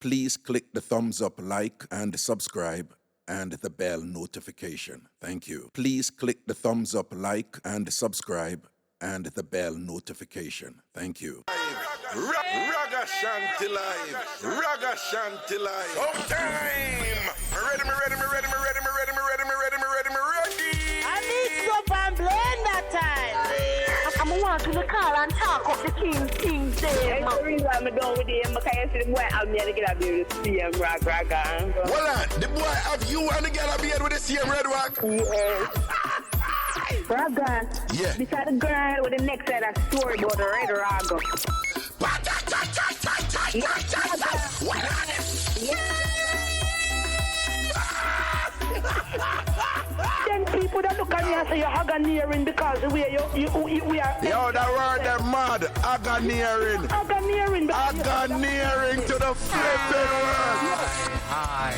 Please click the thumbs up, like, and subscribe, and the bell notification. Thank you. Please click the thumbs up, like, and subscribe, and the bell notification. Thank you. Ragashanti live. Ragashanti live. Showtime. Ready. I Mixup An Blenda time. I'm want to call and talk of the King there. That's the reason I'm done with him, because I see the boy have me and the girl be with the same rag. Hold on. The boy have you and the girl be with the same red rock? Yes. Raga. Yeah. Beside the girl with the next side of story about the red raga. Then people that look at me and say you're Haganiering because the way we are. Yo, that word that mad. Haganiering. Haganiering to the flipping world. Hi.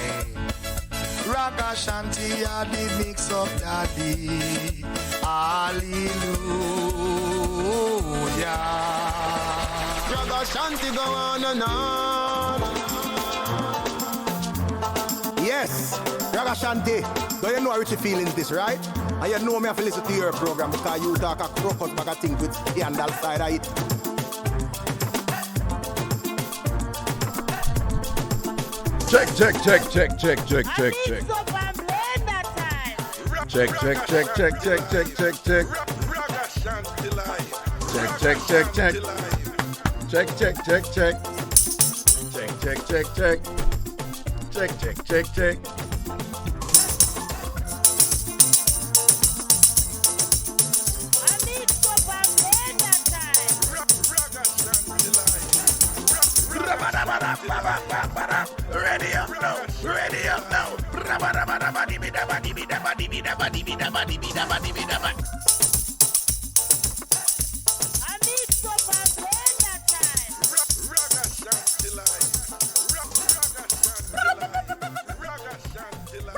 Ragashanti, I did mix up daddy. Hallelujah. Ragashanti go on and on. Yes, Ragashanti. Do you know how Richie feeling this, right? And you know me have to listen to your program because you talk a crocus bag of things with scandal side of it. Check. Mixup An Blenda time. Check. Ragashanti live. Check. I Mixup An Blenda time. Ready up now. I Mixup An Blenda time. Ragashanti live. Ragashanti live.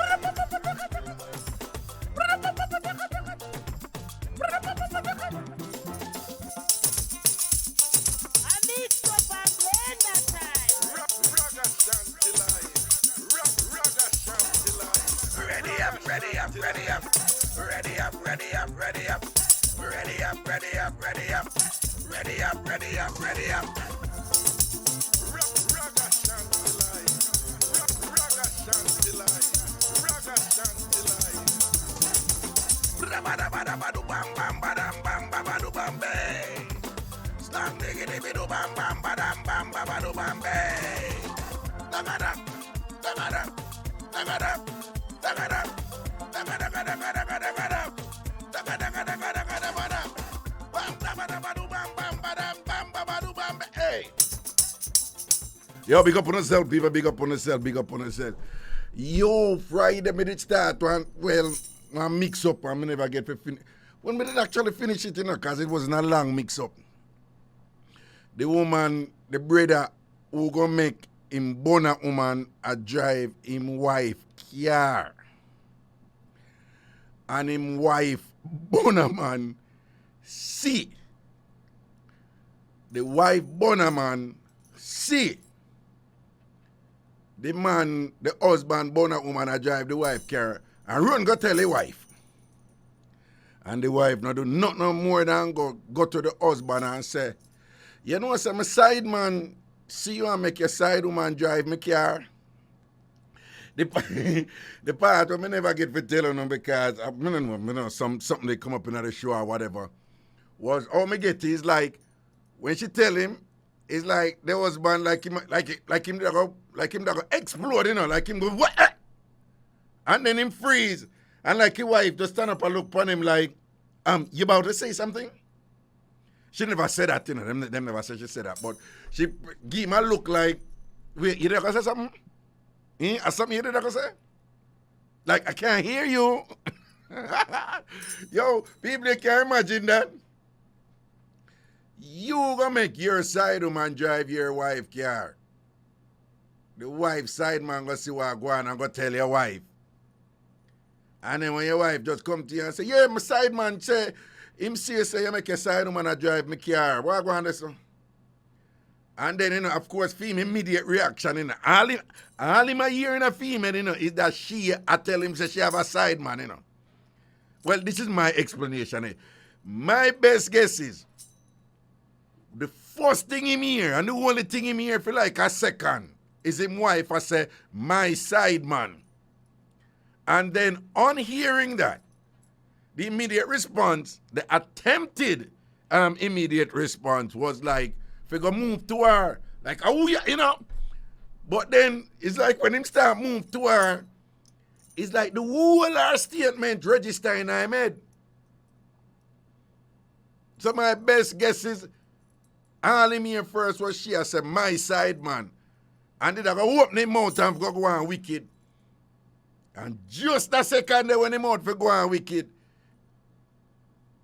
I Mixup An Blenda time. Ragashanti live. Ragashanti live. Ready up. Ragashanti live. Ragashanti live. Ragashanti live. Slam diggity bidu bam bam badam bam babadu bam bay. Dagadap. Hey. Yo, big up on yourself, people. Big up on yourself. Yo, Friday, me did start one, one mix up, and me never get to finish. When me did actually finish it, because it wasn't a long mix up. The woman, the brother, who gonna make him born a woman a drive him wife car. And him wife born a man see. The wife born a man see. The man, the husband born a woman a drive the wife car and run go tell the wife. And the wife not do nothing no more than go to the husband and say, you know, say my side man see you and make your side woman drive my car. The part I never get to tell them because I know something they come up in the show or whatever was all me get is like when she tell him, it's like the husband like him that go explode, you know, like him go what? And then him freeze. And like his wife just stand up and look upon him like, you about to say something? She never said that, you know. Them never said she said that. But she give him a look like, wait, you gonna say something? Something you gonna say? Like, I can't hear you. Yo, people, they can't imagine that. You gonna make your side woman drive your wife car. The wife side man gonna see what go on and go tell your wife. And then when your wife just come to you and say, yeah, my side man say, him say you make your side woman a drive my car. What go on this one? And then, of course, female immediate reaction, All him a hear in a female, is that I tell him say she have a side man, Well, this is my explanation. My best guess is the first thing him hear, and the only thing him hear for like a second, is him wife I say, my side man. And then on hearing that, the immediate response, the attempted immediate response was like, if you go move to her, like, oh yeah, But then it's like when him start move to her, it's like the whole her statement register in her head. So my best guess is, all him here first was she said, my side man. And then I go open him mouth and go on wicked. And just a second there when him out for go on wicked,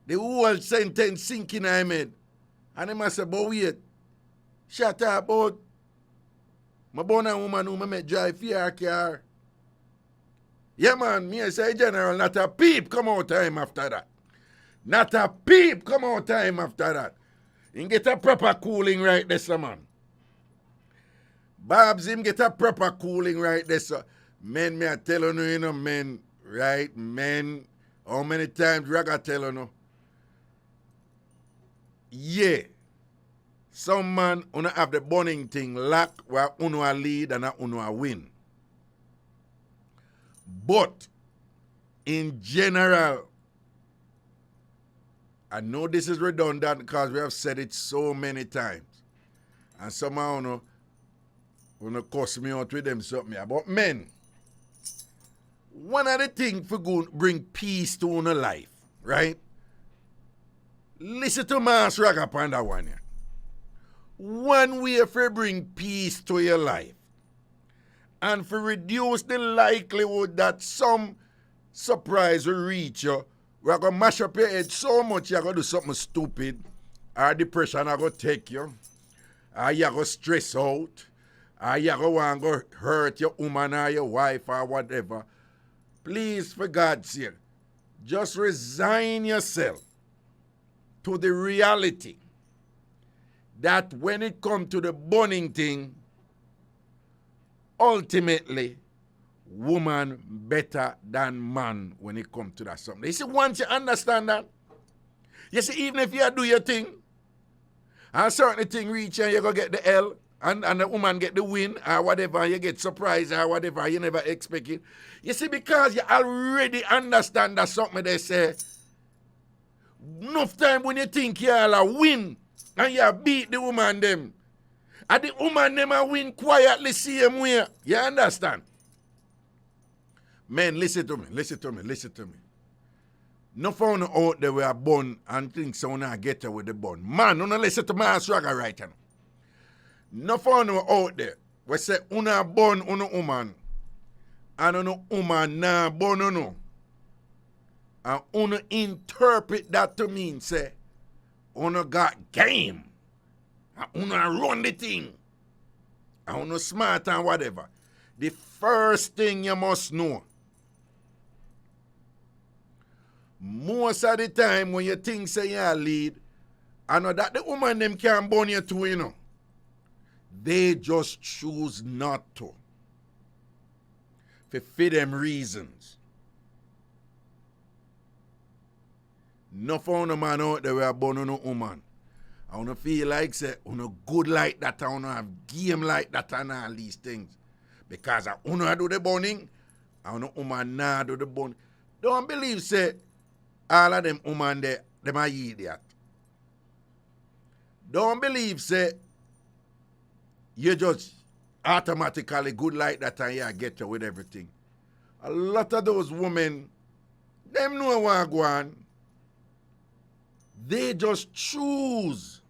the whole sentence sink in her head. And he must say, but wait, shut up about my born a woman who met drive for her car. Yeah, man, me I say general, not a peep come out time after that. Not a peep come out time after that. He get a proper cooling right there, sir, man. Babs, him get a proper cooling right there, sir. Men, me I tell you, men, right? Men, how many times Raga tell you, Yeah. Some man wanna have the burning thing lack where uno a lead and uno a win. But in general, I know this is redundant because we have said it so many times. And somehow wanna cuss me out with them something. But men, one of the things for good bring peace to our life, right? Listen to Mas Raga upon that one here. One way for bring peace to your life and for reduce the likelihood that some surprise will reach you, we're going to mash up your head so much you're going to do something stupid, or depression are going to take you, or you're going to stress out, or you're going to hurt your woman or your wife or whatever. Please, for God's sake, just resign yourself to the reality that when it comes to the burning thing, ultimately, woman better than man when it comes to that something. You see, once you understand that, you see, even if you do your thing, and a certain thing reach and you go get the L, and the woman get the win, or whatever, you get surprised, or whatever, you never expect it. You see, because you already understand that something they say, enough time when you think you all a win, and you beat the woman them, and the woman them a win quietly same way. You understand? Men, listen to me. No phone out there we are born and think someone get her with the bun. Man, no listen to my swagger right now. No phone out there we say una born una woman and una woman na born no. And una interpret that to mean say una got game. And una run the thing. And una smart and whatever. The first thing you must know, most of the time when you think say you lead, I know that the woman them can burn you too, you know. They just choose not to. For them reasons. No found a man out there where born no woman. I wanna feel like say wanna good like that, I wanna have game like that and all these things. Because I wanna do the burning, I wanna woman nah do the burning. Don't believe say all of them woman there, them are idiot. Don't believe say you just automatically good like that and you get you with everything. A lot of those women, them know what go on. They just choose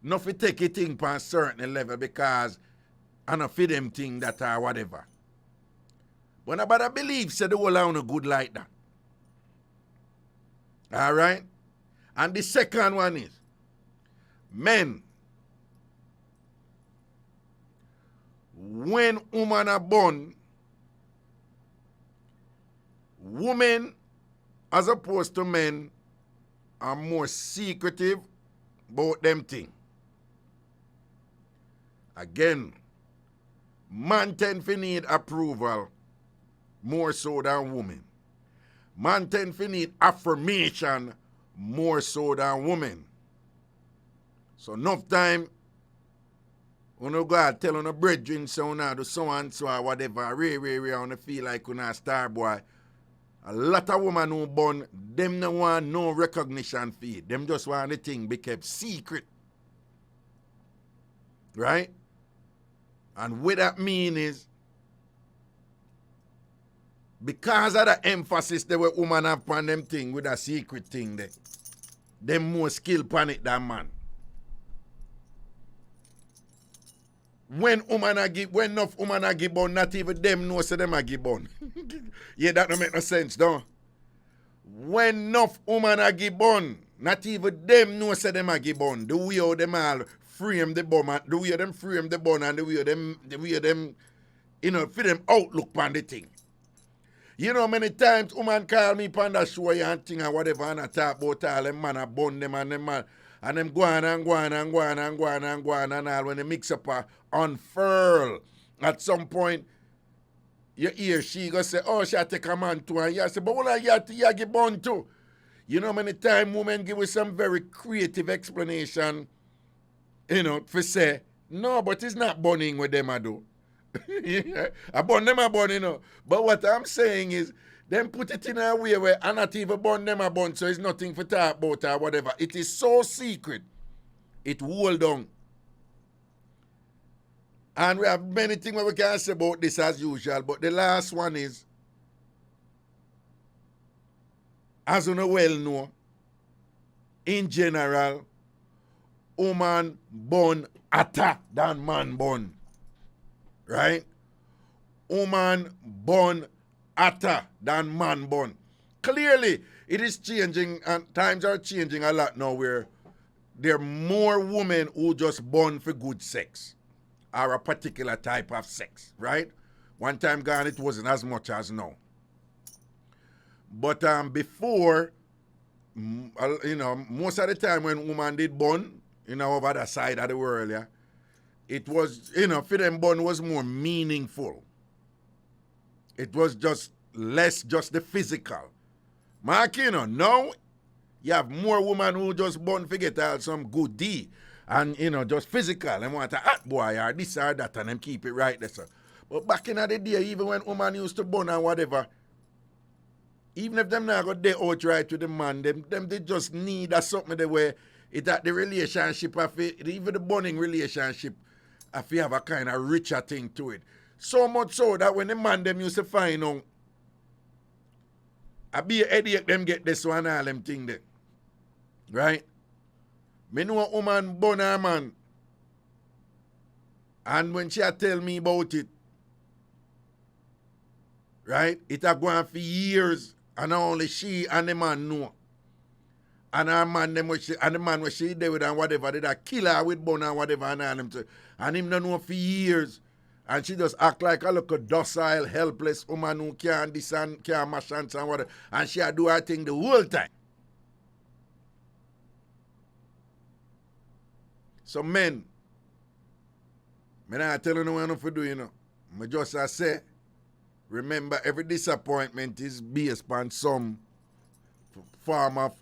not to take a thing for a certain level because I don't feed them thing that or whatever. But nobody believe say the whole are good like that. All right? And the second one is, men, when women are born, women, as opposed to men, are more secretive about them things. Again, man tend to need approval more so than women. Man tend to need affirmation more so than women. So enough time, when you go out tell on a brethren so now do so and so or whatever, really, on feel like you're a star boy. A lot of women who born, them no want no recognition for it. Them just want the thing be kept secret. Right? And what that mean is, because of the emphasis that we women have on them thing with a secret thing there, them more skill on it than man. When enough women a give bun, not even them know say them a give bun. Yeah, that don't make no sense, don't. When enough women a give bun, not even them know say them a give bun. The way how them all frame the bun, the way them frame the bun, and the way them, you know, for them outlook on the thing. You know, many times women call me on the show and thing and whatever, and I talk about all them man a bun them and them man. And them go on and all when they mix up unfurl. At some point, you hear she go say, oh, she take a man too. And you say, but what you get born too? You know, many times women give us some very creative explanation, you know, for say, no, but it's not burning with them I do. I burn them, you know. But what I'm saying is, them put it in a way where I not even burn them a bun, so it's nothing for talk about or whatever. It is so secret. It hold on. And we have many things we can say about this as usual, but the last one is, as you know well know, in general, woman born hotter than man born. Right? Woman born hotter than man born. Clearly, it is changing, and times are changing a lot now where there are more women who just born for good sex or a particular type of sex, right? One time gone, it wasn't as much as now. But before, you know, most of the time when women did born, you know, over the side of the world, yeah, it was, you know, for them born was more meaningful. It was just less just the physical. Mark, you know, now you have more women who just born forget all some good deed. And, you know, just physical. And want a hot boy or this or that and them keep it right there. So. But back in the day, even when women used to born and whatever, even if them not got there outright with the man, them they just need a something the way it at the relationship of it, even the bonding relationship, if you have a kind of richer thing to it. So much so that when the man them used to find out, I be a headache them get this one all them thing there. Right? Me know a woman born a man. And when she tell me about it, right, it a go on for years and only she and the man know. And her man them and the man was she there with and whatever, they kill her with bone and whatever and all them. And him don't know for years. And she just act like a little docile, helpless woman who can't this and can't mash and whatever. And she do her thing the whole time. So men, I not tell you no one to do, you know. I just say, remember every disappointment is based upon some form of,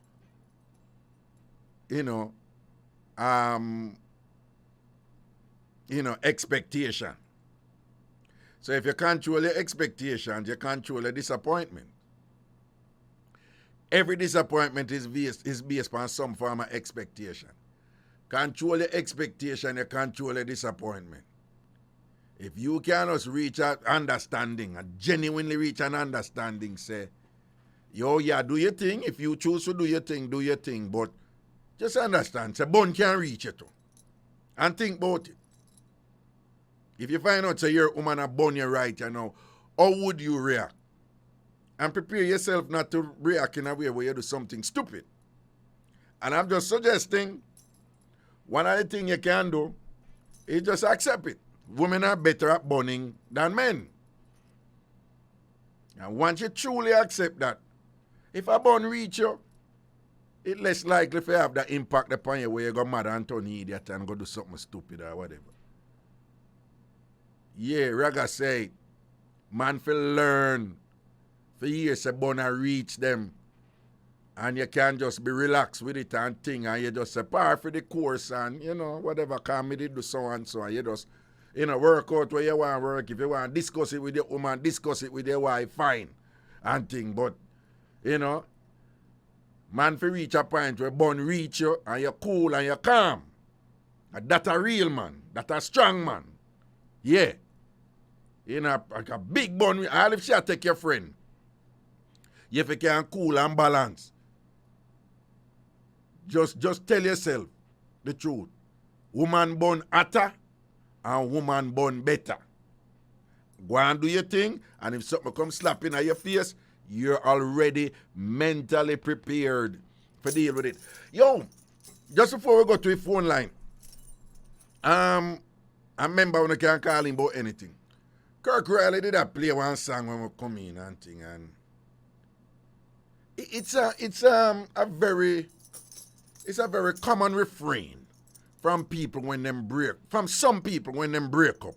you know, expectation. So if you control your expectations, you control your disappointment. Every disappointment is based upon some form of expectation. Control your expectation, you control your disappointment. If you cannot reach an understanding, and genuinely reach an understanding, say, yo, yeah, do your thing. If you choose to do your thing. But just understand, say, bone can't reach it too. And think about it. If you find out, say, you're a woman a bone you right, you know, how would you react? And prepare yourself not to react in a way where you do something stupid. And I'm just suggesting, one of the things you can do is just accept it. Women are better at burning than men. And once you truly accept that, if a bun reach you, it's less likely to have that impact upon you where you go mad and turn idiot and go do something stupid or whatever. Yeah, Raga say, man for learn. For years, a bona reach them. And you can just be relaxed with it and thing. And you just say, par for the course and, whatever, come me do so and so. And you just, work out where you want to work. If you want to discuss it with your woman, discuss it with your wife, fine. And thing. But, man for reach a point where bun reach you and you're cool and you're calm. And that's a real man. That's a strong man. Yeah. Like a big bun. All if she take your friend. If you can cool and balance. Just tell yourself the truth. Woman born hotter and woman born better. Go and do your thing, and if something comes slapping at your face, you're already mentally prepared for deal with it. Yo, just before we go to the phone line, I remember when I can't call him about anything. Kirk Riley did that play one song when we come in and thing, and it's a very common refrain from people when them from some people when them break up.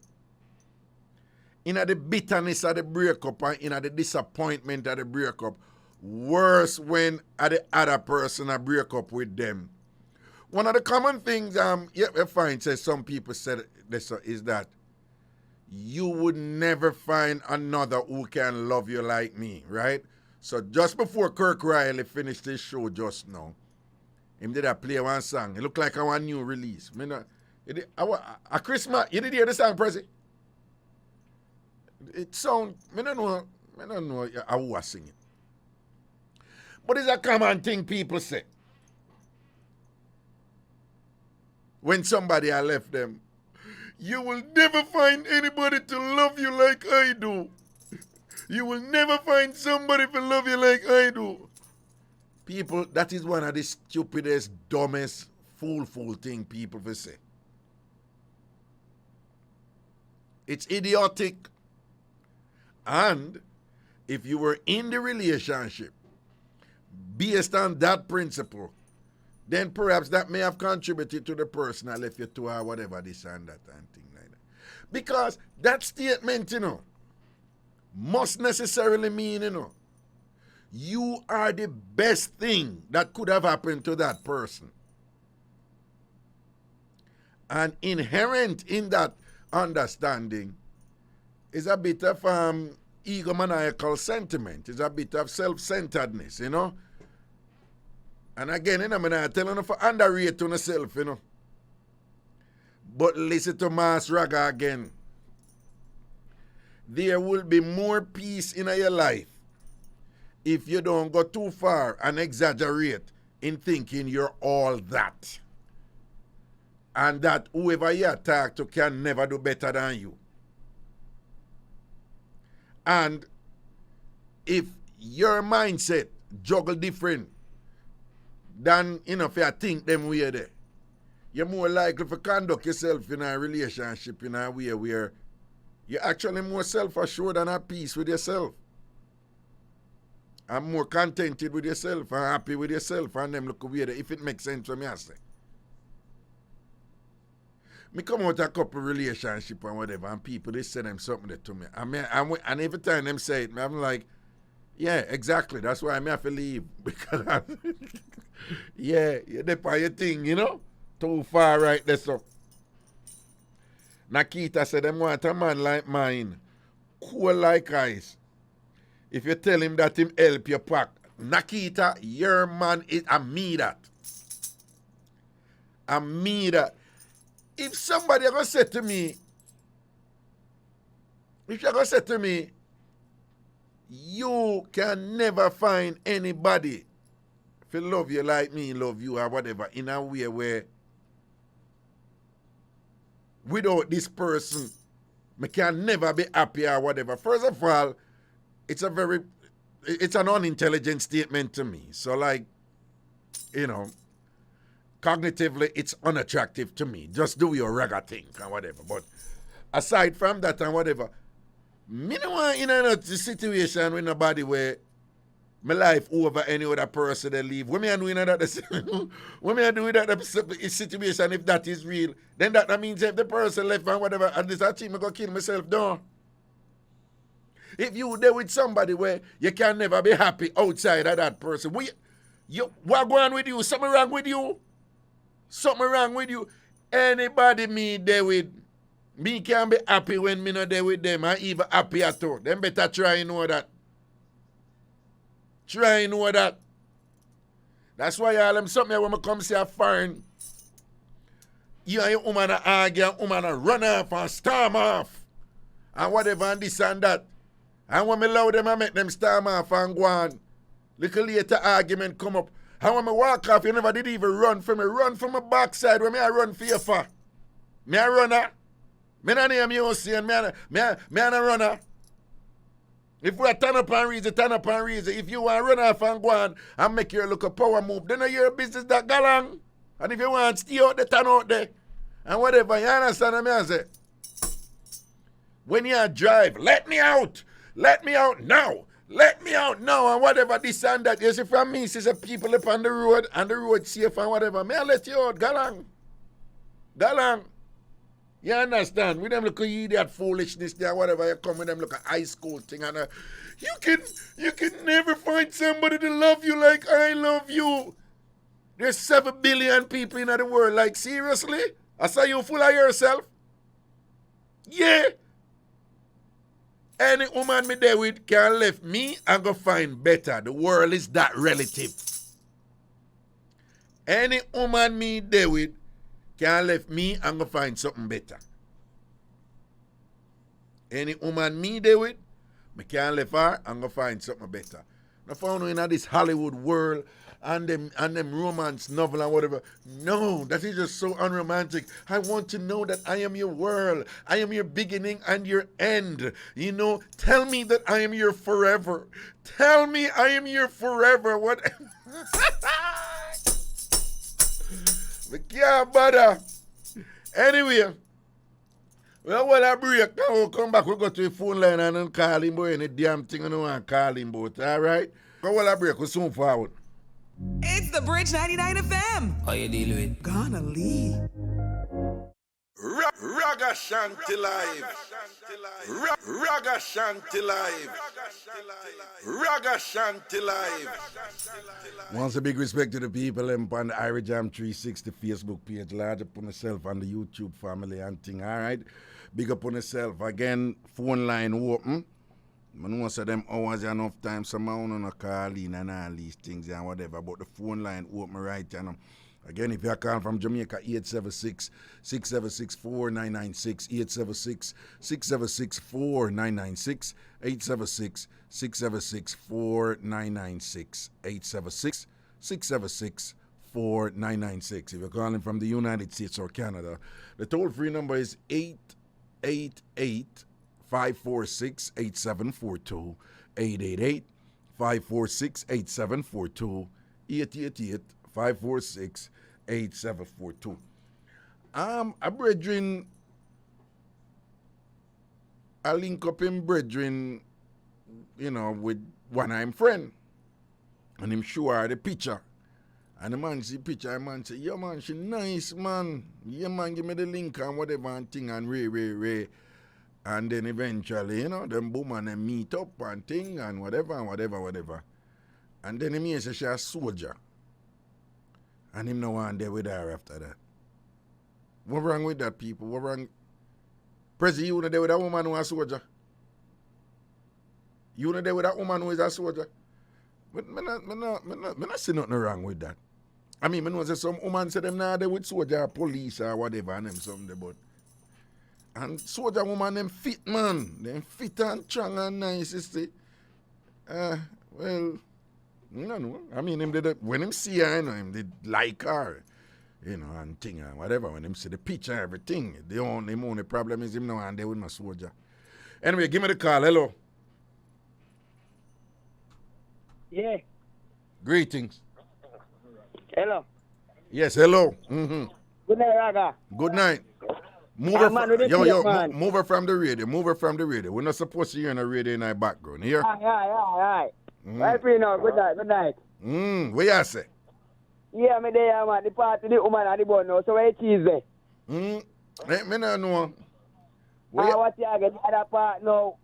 In the bitterness of the breakup and in the disappointment of the breakup, worse when the other person a break up with them. One of the common things you find, says some people said this, is that you would never find another who can love you like me, right? So just before Kirk Riley finished his show just now, him did play one song. It looked like a new release. A Christmas, you did hear the song, Prezi? It sound, I don't know how was singing. But it's a common thing people say. When somebody I left them, you will never find anybody to love you like I do. You will never find somebody to love you like I do. People, that is one of the stupidest, dumbest, fool thing people will say. It's idiotic. And if you were in the relationship based on that principle, then perhaps that may have contributed to the person I left you to or whatever, this and that and thing like that. Because that statement, must necessarily mean, you are the best thing that could have happened to that person. And inherent in that understanding is a bit of egomaniacal sentiment. It's a bit of self-centeredness, And again, I'm not telling you for underrate yourself, But listen to Mas Raga again. There will be more peace in your life if you don't go too far and exaggerate in thinking you're all that. And that whoever you talk to can never do better than you. And if your mindset juggle different than, if you think them way there, you're more likely to conduct yourself in a relationship in a way where you're actually more self-assured and at peace with yourself. And more contented with yourself and happy with yourself and them look weird if it makes sense for me, I say. Me come out a couple relationship and whatever, and people, they say them something to me. And every time them say it, I'm like, yeah, exactly. That's why I have to leave. Because, you're there for your thing, Too far right there, so. Nakita said, them want a man like mine, cool like ice. If you tell him that him help you pack, Nakita, your man is a me that. A me that. If somebody ever said to me, you can never find anybody to love you like me, love you or whatever, in a way where without this person, I can never be happy or whatever. First of all, it's an unintelligent statement to me. So cognitively, it's unattractive to me. Just do your Raga thing and whatever. But aside from that and whatever, me no want in a situation with nobody where my life over any other person they leave. When me are doing that, when me are doing that situation, if that is real, then that means if the person left and whatever, and this achieve, me go kill myself down. If you there with somebody where you can never be happy outside of that person, what going on with you? Something wrong with you? Something wrong with you? Anybody me there with, me can be happy when me not there with them, and even happy at all. Them better try and know that. Try and know that. That's why all them something when I come see a foreign, you and your woman argue, and woman run off and storm off, and whatever and this and that. And when me allow them, I make them storm off and go on. Little later argument come up. And when me walk off, you never did even run for me. Run from my backside where me I run for you for. Me a runner. Me not name you see and me a runner. If we turn up and reason, turn up and reason. If you want to run off and go on and make your look a power move, then your business that go along. And if you want to stay out there, turn out there. And whatever, you understand what I say? When you drive, let me out. Let me out now. Let me out now. And whatever this and that. You see, from me, see some people up on the road and the road safe and whatever. May I let you out? Go along. Go along. You understand? With them look at idiot foolishness there, whatever you come with them look at high school thing and you can never find somebody to love you like I love you. There's 7 billion people in the world. Like seriously? I saw you full of yourself? Yeah. Any woman me there with can left me and go find better. The world is that relative. Any woman me there with can left me and go find something better. Any woman me there with, me can left her and go find something better. Now found in this Hollywood world and them romance novel and whatever. No, that is just so unromantic. I want to know that I am your world. I am your beginning and your end. You know, tell me that I am your forever. Tell me I am your forever. What? We can't bother. Anyway, well, what I break, now we'll come back. We'll go to the phone line and then call him boy. Any damn thing I don't want to call him about. All right? But what I break, we'll soon forward. It's the Bridge 99 FM. How you deal with? Gonna leave. Ragashanti live. Ragashanti live. Ragashanti live. Once a big respect to the people on the IrieJam 360 Facebook page. Large up on yourself and the YouTube family and thing. All right? Big up on yourself. Again, phone line open. I know say them hours enough time, some I want to call in and all these things and whatever, but the phone line open right, you know. Again, if you call from Jamaica, 876-676-4996, 876-676-4996, 876-676-4996, 876-676-4996. If you're calling from the United States or Canada, the toll-free number is 888-546-8742, 888-546-8742, 888-546-8742. A brethren, I link up him brethren, you know, with one I'm friend. And him show her the picture. And the man see picture, the man say, yeah man, she nice man. Yeah man, give me the link and whatever and thing and ray. And then eventually, you know, them boom and them meet up and thing and whatever. And then he say she a soldier. And him no one there with her after that. What wrong with that, people? What wrong? Prezi, you not there with a woman who is a soldier? You not there with a woman who is a soldier? But me not see nothing wrong with that. I mean, I know say some woman say them now there with soldier or police or whatever and them something, but and soldier woman them fit, man. Them fit and strong and nice, you see. Well, I don't know. I mean, him did when him see her, you know, him did like her, you know, and thing and whatever. When him see the picture and everything, the only problem is him now and there with my soldier. Anyway, give me the call. Hello. Yeah. Greetings. Hello. Yes, hello. Mm-hmm. Good night, Raga. Good night. Move her from the radio. Move her from the radio. We're not supposed to hear in the radio in our background. Here? Aye. Right, Farina, good night, good night. What you say? Yeah, me there, man. The party, the woman and the bun now. So where cheese there? Me no know. What you get the other part now?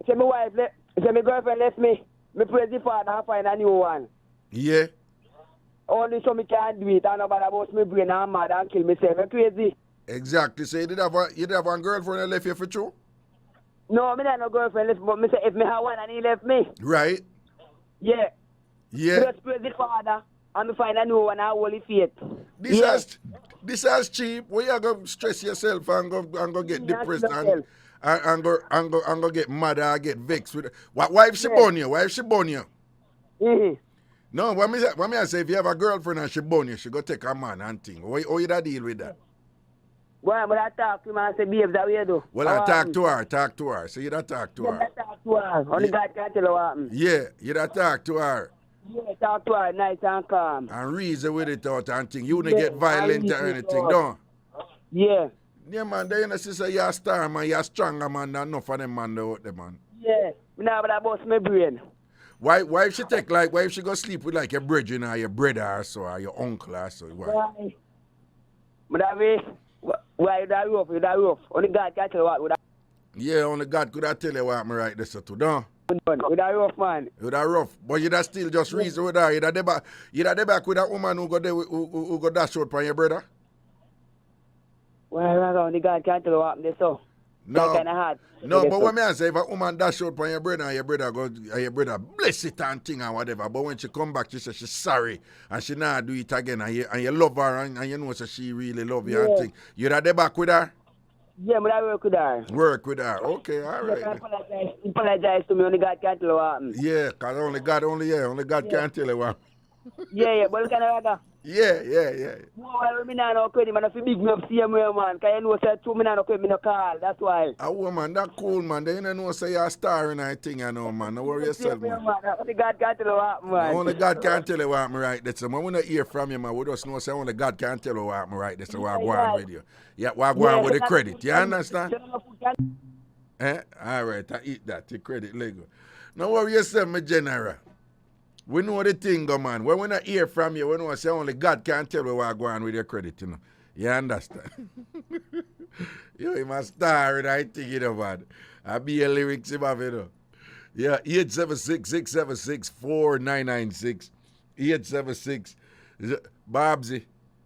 Say my wife, say my girlfriend left me. Me praise the father and find a new one. Yeah. Only so me can't do it. And nobody about me brain and mad and kill myself. I'm crazy. Exactly. So you did have one girlfriend that left you for true? No, me not no girlfriend left, but me say if me have one and he left me. Right. Yeah. Yeah. Just praise the father and me find a new one and holy faith. This is cheap. Where you go stress yourself and go get depressed and go get mad and get vexed with wife she born you? Wife she born you? Mm-hmm. No, what me I say if you have a girlfriend and she born you, she go take a man and thing. How you da deal with that? Well, but I talk to him and say, babes, that way do. Well, I talk to her. So you da talk to her. I talk to her. Only God can tell her what happened. Yeah, you da talk to her. Yeah, talk to her nice and calm. And reason with it out and thing. You don't get violent or anything, don't? Yeah. Yeah, man, they say you're a star, man. You're a stronger man than enough of them man out there, man. Yeah. Now, but I bust my brain. Why if she why if she go sleep with like your brethren or your brother or so, or your uncle or so? Why? But that way, why you that rough? You that rough? Only God can tell what. Yeah, only God could I tell you what I'm right this to do. You that rough, man. You that rough, but you that still just reason with her. You that back with that woman who got dash out from your brother. Well, only God can tell what happened there, so. No, kind of hard. No, but what me I say, if a woman dash out from your brother and your brother bless it and thing and whatever, but when she come back, she says she's sorry and she not do it again and you love her and you know so she really love you and thing. You that back with her? Yeah, but I work with her. Work with her. Okay, all right. Yeah, apologize to me. Only God can tell what happened. Yeah, because only God can tell you what. Yeah, but look at that. Yeah. Well, me not no credit, man. If you big me up, see him, man. Because you know, say, two me not no credit, me no call. That's why. A woman, that cool, man. They don't know say you're a star and I think, you know, man. Don't worry yourself, man. Only God can tell you what happened, man. Only God can tell you what happened right there. So when we don't hear from you, man, we just know say only God can tell you what happened right there. So what go on with you. Yeah, what go on with the credit. You understand? All right, I eat that. The credit, Lego. Don't worry yourself, my general. We know the thing, go man. When we not hear from you, we know say only God can tell you what go on with your credit, you know. You understand? You must star and I think you know, man. I be a lyrics above it, you know. Yeah, 876-676-4996. 876. Babsy.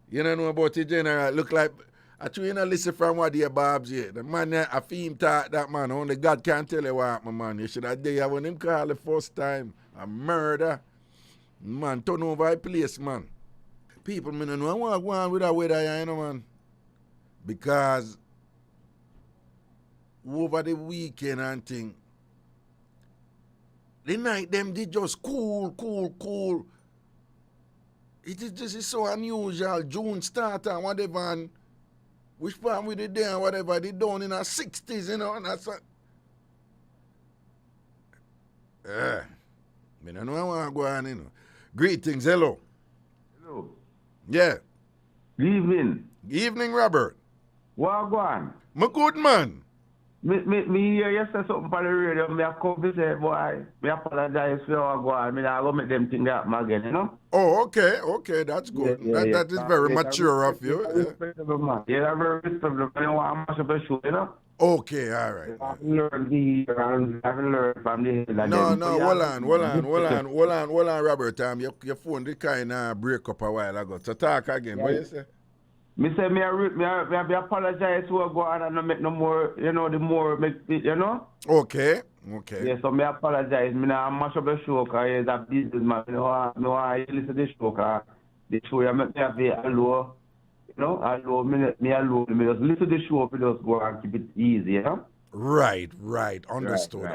You don't know about the general. Look like, I try you not listen from what you Babsy. The man, I feel him talk that man. Only God can tell you what happened, man. You should have there when him call the first time. A murder. Man, turn over a place, man. People, me don't know. I want to go on with that weather, you know, man. Because over the weekend and thing, the night them did just cool. It is just so unusual. June start and whatever, and which part we did there and whatever, they done in our 60s, you know, and that's what. I don't know I want to go on, you know. Greetings, hello. Hello. Yeah. Good evening. Evening, Robert. What go on? My good man. Me hear you say something on the radio. Me a come to say, boy, me apologize for what go on. Me not go make them think that again, you know? Oh, okay, that's good. Yeah, that is very mature of you. Respectable man. Yeah, very respectable. I don't want to mash up a show, you know? Okay, all right. I've learned from the No, hold on, Robert. Your phone did kind of break up a while ago. So talk again. What you say? Me say me apologize for what go on and not make no more, you know, the more make you know? Okay. Yeah, so me apologize. Me not mash up the show because it's a business man. Me want you listen to the show because the show you make me have a hello. You know, allow me alone. Me just listen to the show, we just go and keep it easy, you know? Right. Understood.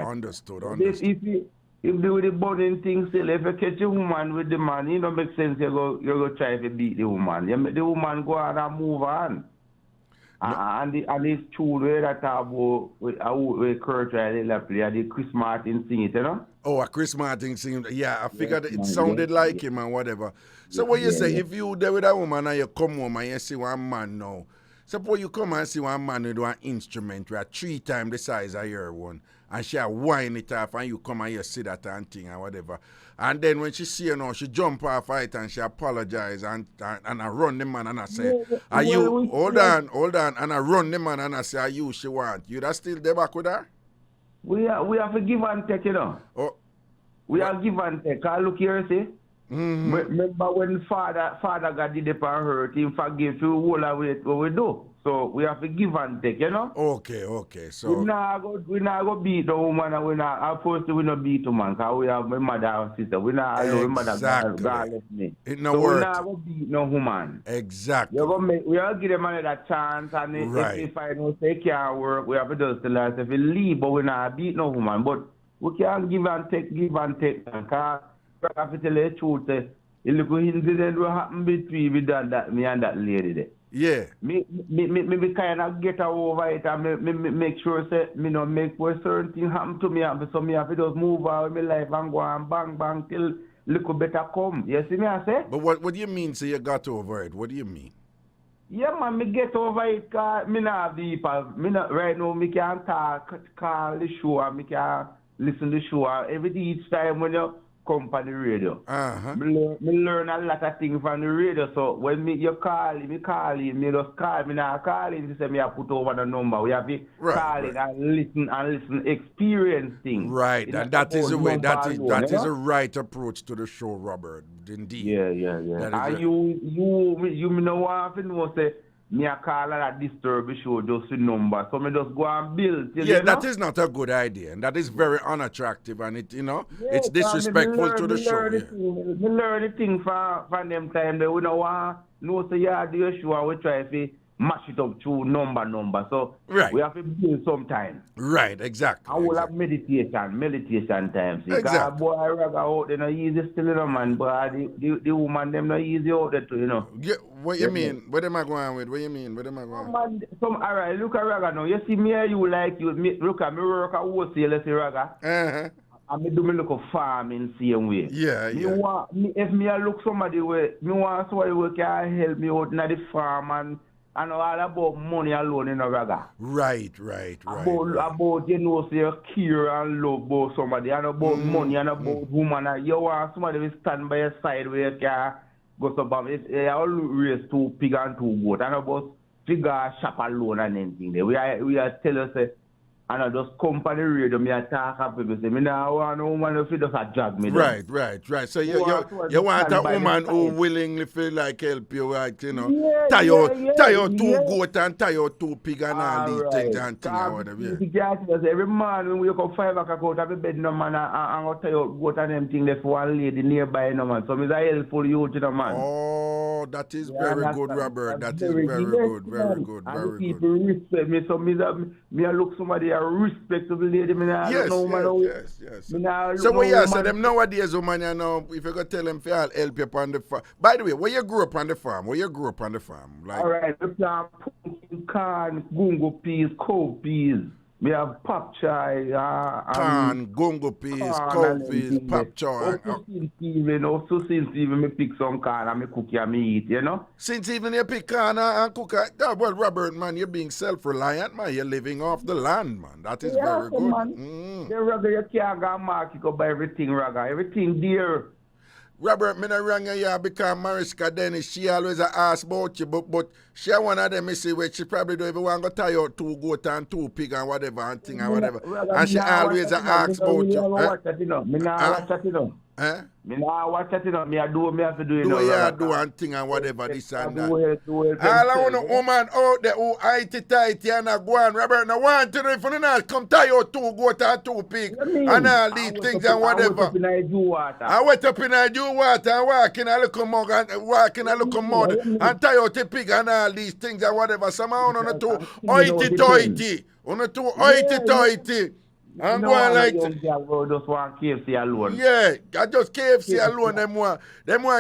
If you do the burning thing still, if you catch a woman with the man, it don't make sense you go try to beat the woman. You make the woman go out and move on. No. And it's true that about with Kurt Riley play the Chris Martin sing it, you know? Oh, a Chris Martin sing. Yeah, I figured it sounded like him and whatever. So what you say, if you there with a woman and you come home and you see one man now, suppose you come and see one man with one instrument where 3 times the size of your one, and she whine it off, and you come and you see that and thing and whatever. And then when she see you now, she jump off it and she apologize and I run the man and I say, are you, hold on, and I run the man and I say, are you she want? You that still there back with her? We have to give and take, you know. Oh. We have give and take. Look here, see? Remember when father got the dip and hurt, him forgive you all of it what we do. So we have to give and take, you know? Okay. So we not go beat the woman and we not beat the man because we have my mother and sister. We not allow my mother God left me. It no so work. We not go beat no woman. Exactly. We have to give them another chance and if I know they can't work, we have to just tell us if we leave, but we not beat no woman. But we can't give and take because I have to tell you the truth. A little incident will happen between me and that lady there. Yeah. Me kind of get over it and me make sure say me no make where certain thing happen to me so me have to just move out of my life and go and bang till little better come. You see me I say? But what do you mean say you got over it? What do you mean? Yeah man, me get over it cause me not have the people. Right now me can call the show and me can listen to the show each time when you come on the radio. Me learn a lot of things from the radio. So when you call him, me just call. Me not call him to say me have put over the number. We have to call it and listen, experience things. Right, and that is the way. That is a right approach to the show, Robert. Indeed. Yeah. And you me no want to know say me a call and disturb the show just the number. So me just go and build. Yeah, that is not a good idea, and that is very unattractive, and it's disrespectful to the show. Me learn the thing from them time that we don't want no say yeah do your show and we try to mash it up to number. So we have to build some time. Right, exactly. I will have meditation time. See, exactly. Boy, Raga out there no easy still, man. But the woman them no easy out there too, Yeah, what you mean? What am I going with? What you mean? What am I going with? Alright, look at Raga now. You see me and you like you. Look at me work at wholesale, see Raga. And me do me look a farming same way. Yeah. If me I look somebody way, me want somebody who can help me out in the farm and all about money alone in a Raga. Right. About say you care and love about somebody and about money and about woman. And you want somebody to stand by your side where you can go to bomb. You all raise 2 pig and 2 goat and about figure shop alone and anything there. We are tell us and I just come on the radio, me attack up people say, me now want a woman who just a drag me down. Right. So you want a woman who willingly feel like help you, like, tie your 2 goat and tie your 2 pig and all these things and things or whatever. Yeah. Every man when we wake up 5 o'clock out of the bed, no man, and go tie your goat and them things there for one lady nearby, no man. So me a helpful youth, man. Oh, that is very good, Robert. That is very good. And people respect me, so me I look somebody respect to the lady. Yes. So what you say them nowadays, woman, if you go tell them, I'll help you on the farm. By the way, where you grew up on the farm? Like, all right, we plant pumpkin, corn, gungo peas, cow peas. We have pop chai, corn, gungo peas, cow peas, pop chai. Also since even me pick some corn and me cook and me eat, Since even you pick corn and cook, well, Robert, man, you're being self-reliant, man. You're living off the land, man. That is very good. Man. The Raga, you can't go market up by everything, Raga. Everything dear. Robert, me not wrong here because Mariska Dennis, she always ask about you, but she one of them, see, where she probably don't even want to tie out 2 goat and 2 pig and whatever and thing and whatever. And she always ask about you. Me not watch that, Me not watch that, me have to do it. Do and thing and whatever, this and that. All I want a woman out there who tighty and a go on, Robert, now want to know if you not come tie out 2 goat and 2 pig and all these things and whatever. I went up in a dew water and walking a little mud and tie out a pig and all these things and whatever. Somehow on the 2 hoity-toity. On the 2 hoity-toity. I'm going like just want KFC alone. Yeah, I just KFC alone. Them want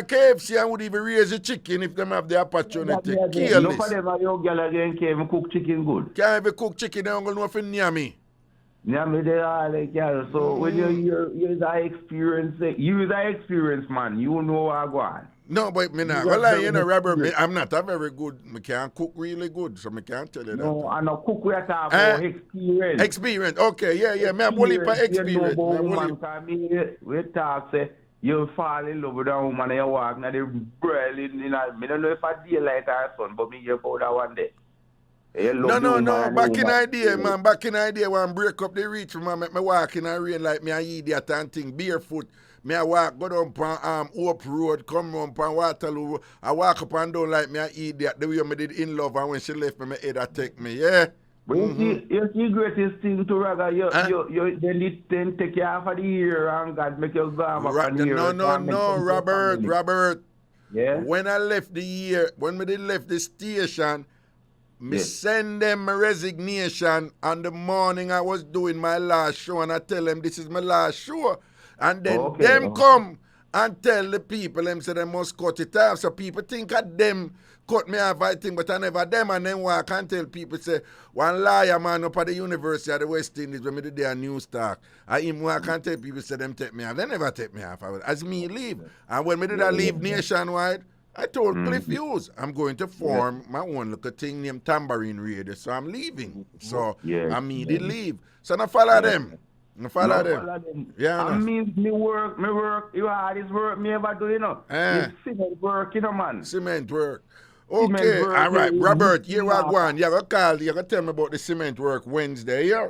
KFC and would even raise a chicken if them have the opportunity. No for them are your girl again came cook chicken good. Can't even cook chicken, they don't go know for near me. Near me they are like so when you're the experience, man, you know what I go on. No, but me not. Well, you know, Robert, I'm not a very good. Me can't cook really good, so me can't tell you that. No, I know cook we are talking about experience. Experience. Okay, yeah. Me have only for experience. You know about woman, because we talk say you fall in love with a woman and you walk now the bread in me don't know if I daylight or son, but me hear about that one day. No. Back in idea, man. Back in idea when I break up the reach, man, make me walk in the rain like me a idiot and thing, barefoot. Me I walk, go down pan Hope Road, come down pan Waterloo. I walk up and down like me a idiot. The way me did in love, and when she left me, my head attack me. Yeah. But you see greatest thing to Raga, you then take you half of the year and God make you go back on the year. No, Robert. Yeah. When I left the year, when we did left the station, me send them my resignation on the morning I was doing my last show, and I tell them this is my last show. And then come and tell the people, them say they must cut it off. So people think of them cut me off, I think, but I never them. And then walk and tell people, say, one liar man up at the University of the West Indies when me did their news talk. I even walk and tell people, say them take me off. They never take me off. As me leave. And when me did I leave nationwide, I told Cliff Hughes, I'm going to form my own little thing named Tambourine Radio. So I'm leaving. So I immediately leave. So I follow them. I follow them. Yeah. I mean, me work, you hardest work me ever do, you know. It's cement work, you know, man. Cement work. Okay, all right. Robert, here we go on. You're going to tell me about the cement work Wednesday, yeah?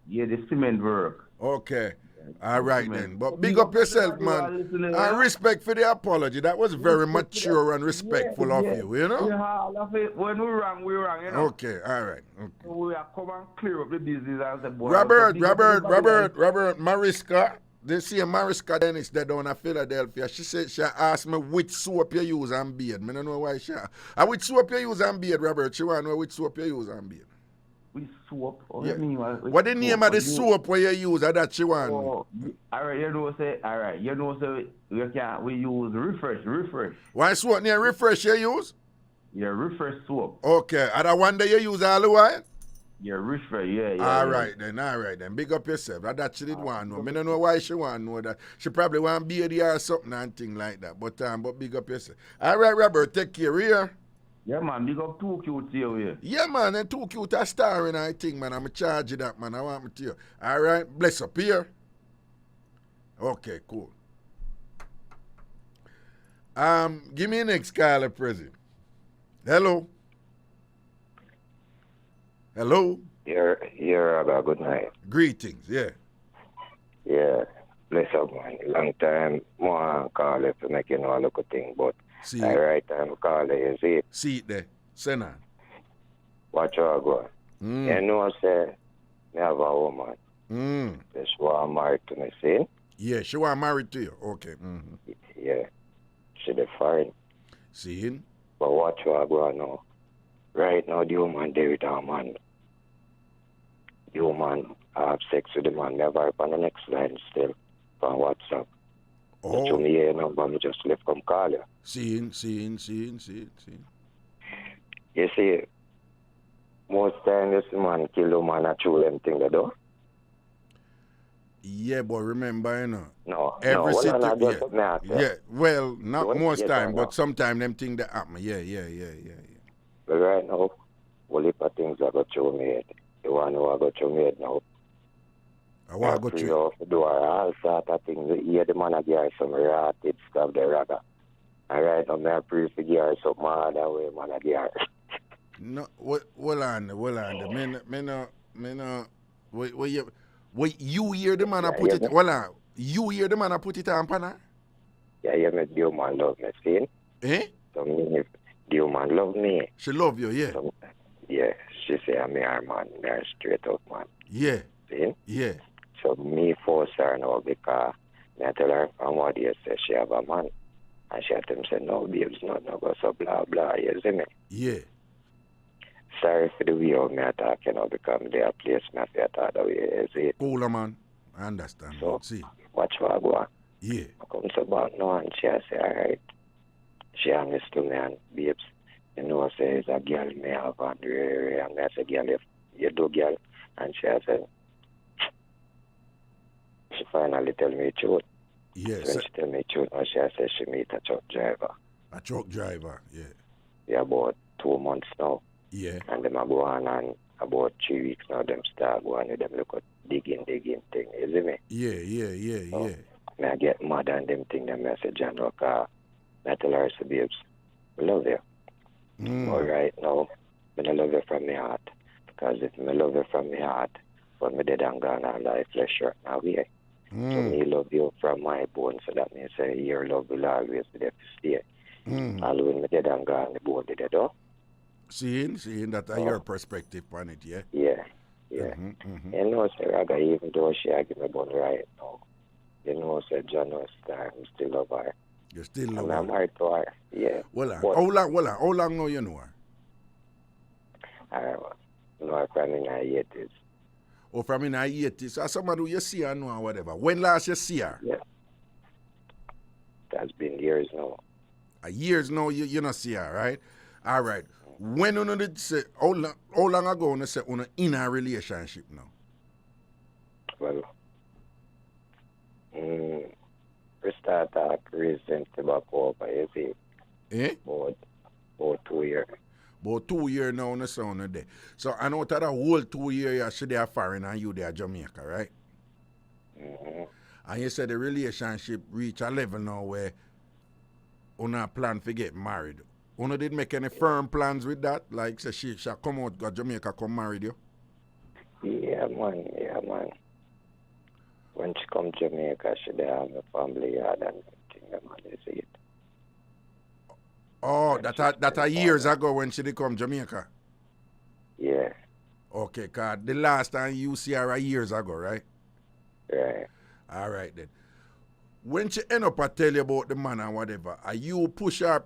Yeah, the cement work. Okay. All right then, but big up yourself, man. And respect for the apology. That was very mature and respectful of you, you know? Yeah, when we wrong, you know? Okay, all right. Okay. So we are come and clear up the business and say, boy, Robert, Mariska, they see Mariska Dennis that down in Philadelphia. She said she asked me which soap you use and beard. I don't know why she asked. And which soap you use and beard, Robert? She want to know which soap you use and beard. Which soap? Yeah. What the name of the soap where you use that she want? All right, we use refresh. Why soap near refresh you use? Yeah, refresh soap. Okay, and the one that you use all the while? Yeah, refresh, yeah. All right then. Big up yourself. That she did want to know. I don't know why she want to know that. She probably want beard or something and thing like that. But big up yourself. All right, Robert, take care here. Yeah, man, big up Too Cute here, yeah. Yeah, man, and Too Cute are starring, I think, man. I'm charge you that, man. I want me to you. All right, bless up here. Okay, cool. Give me an next caller, President. Hello. Here, good night. Greetings, yeah. Yeah, bless up, man. Long time, more call if to make you know a local thing, but the right time call you see it. See it there. Send on. Watch how I go. You know, say, me have a woman. She want married to me, see? Yeah, she want married to you. Okay. Yeah. She the fine. See? But watch how I go now. Right now, the woman there with her man. The woman have sex with the man. Never up on the next line still. On WhatsApp. Oh. To me, your number, me just left come call you. Seeing. You see, most time this man kill the man and throw them thing they do. Yeah, but remember, you know. No, yeah, well, not most time, but sometimes them things that happen. Yeah. But right now, all heap of things I got through me head. The one who I got through me head now. I want to go through. Do all sort of things. Hear the man again some rotted stuff, the ragga. And right now, I pray for gear something other way, man again. No, hold on. Wait, you hear the man put it, hold on. You hear the man put it on panel? Yeah, you make the woman love me, see? Eh? So me, the woman love me. She love you, yeah? So, yeah, she say I'm her man, I'm her straight up man. Yeah. See? Yeah. So me force her now because I tell her from what you say she have a man. And she tell me say, no, babes, no, go so blah, blah, you see me? Yeah. Sorry for the way how me attack, you know, because they are place me to attack the way you see it. Cooler, man. I understand. So, see. Watch what I go on. Yeah. I come to back now and she say, all right. She honest to me and babes, you know, say it's a girl me have and I say, girl, if you do girl. And she said, she finally tell me the truth. Yes. When she tell me the truth, she said she meet a truck driver. A truck driver, yeah. Yeah, about 2 months now. Yeah. And them a go on and about 3 weeks now, them start going with them look at digging thing, you see me? Yeah. Me I get mad and them thing, them message and look, I tell her, say, babes, I love you. All right now, I love you from my heart. Because if I love you from my heart, when me dead and gone and life flesh short now way. So me love you from my bone, so that means say your love will always be there to stay. All when me dead and gone, the bone did it, though. Seeing that your perspective on it, yeah? Yeah. You know, say Raga, even though she give me bone right now, you know, say John was time, I still love her. You still love her? her? I'm married to her, yeah. Well, how long now you know her? I know her from in her 80s. Oh, from in her 80s. So somebody who you see her now or whatever. When last you see her? Yeah. It has been years now. Years now you not see her, right? All right. When you did say, how long ago you say you in a relationship now? Well, we start talk recently back over, you see. Eh? About 2 years. About 2 years now on the sound of day. So I know that a whole 2 years you should have Farina and you there Jamaica, right? And you said the relationship reach a level now where you not plan to get married. You did make any firm plans with that? Like say she come out go Jamaica come marry you? Yeah man. When she come to Jamaica, she have a family yard and everything, man, you see it. Oh, that years ago when she did come Jamaica? Yeah. Okay, cause the last time you see her years ago, right? Right. All right then. When she end up I tell you about the man and whatever, are you push her,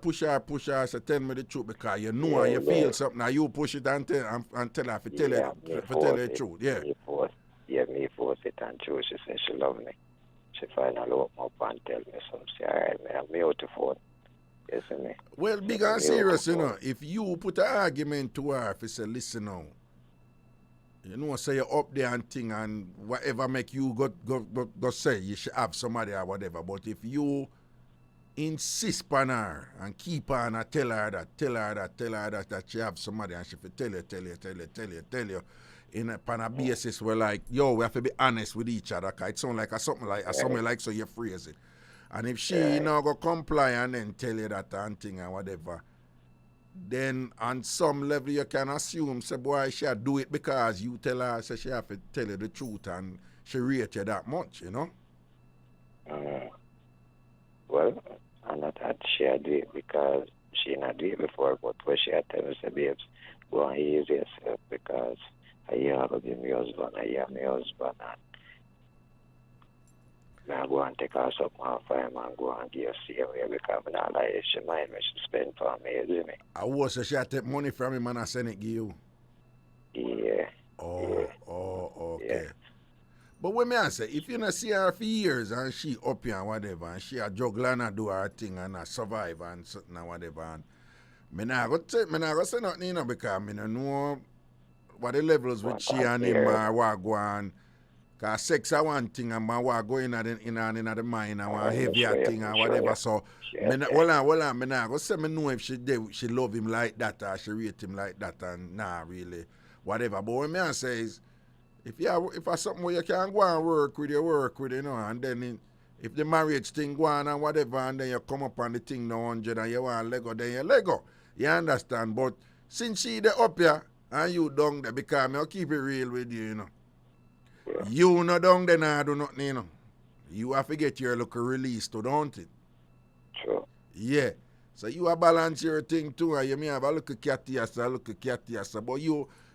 say tell me the truth because you know and you feel something, are you push it and tell her to tell her the truth, yeah. Me force it and true. She said she love me. She finally open up and tell me something. Say, all right, man, I'm out to phone. You see me? Well, big and serious, you know. If you put an argument to her, if you say, listen now, you know, say you're up there and thing and whatever make you go say you should have somebody or whatever. But if you insist on her and keep her and tell her that she have somebody and she tell you, in a basis where like, yo, we have to be honest with each other. Cause it sounds like something like so you phrase it. And if she not go comply and then tell you that and thing and whatever, then on some level you can assume, say, boy, she'll do it because you tell her, say she have to tell you the truth and she rate you that much, you know? Well, I'm not that she'll do it because she not do it before, but what she'll tell me, say, babes, go and ease yourself because I have to be my husband, and I go and take her something off him and go and give her see away because I'm not like she mind me she spend for me, you see me? I was so she'll take money from him and I send it to you. Yeah. Okay. Yeah. But what me I say, if you not see her for years and she up here and whatever and she a juggle and do her thing and a survive and something and whatever and me not go say nothing, you know, because me no know what the levels with she and him are what go on. Cause sex is one thing and man what go in the mind and one heavier thing and whatever. So hold on, me not go say me know if she love him like that or she rate him like that and nah really whatever. But what me I say is if I something where you can go and work with, you know, and then if the marriage thing go on and whatever and then you come up on the thing no 100 and you want Lego, then you Lego. You understand? But since she the up here and you down there, because I'll keep it real with you, you know. Yeah. You no down there now do nothing, you know. You have to get your look release to, don't it? Sure. Yeah. So you have balance your thing too, and you may have a look at catty, but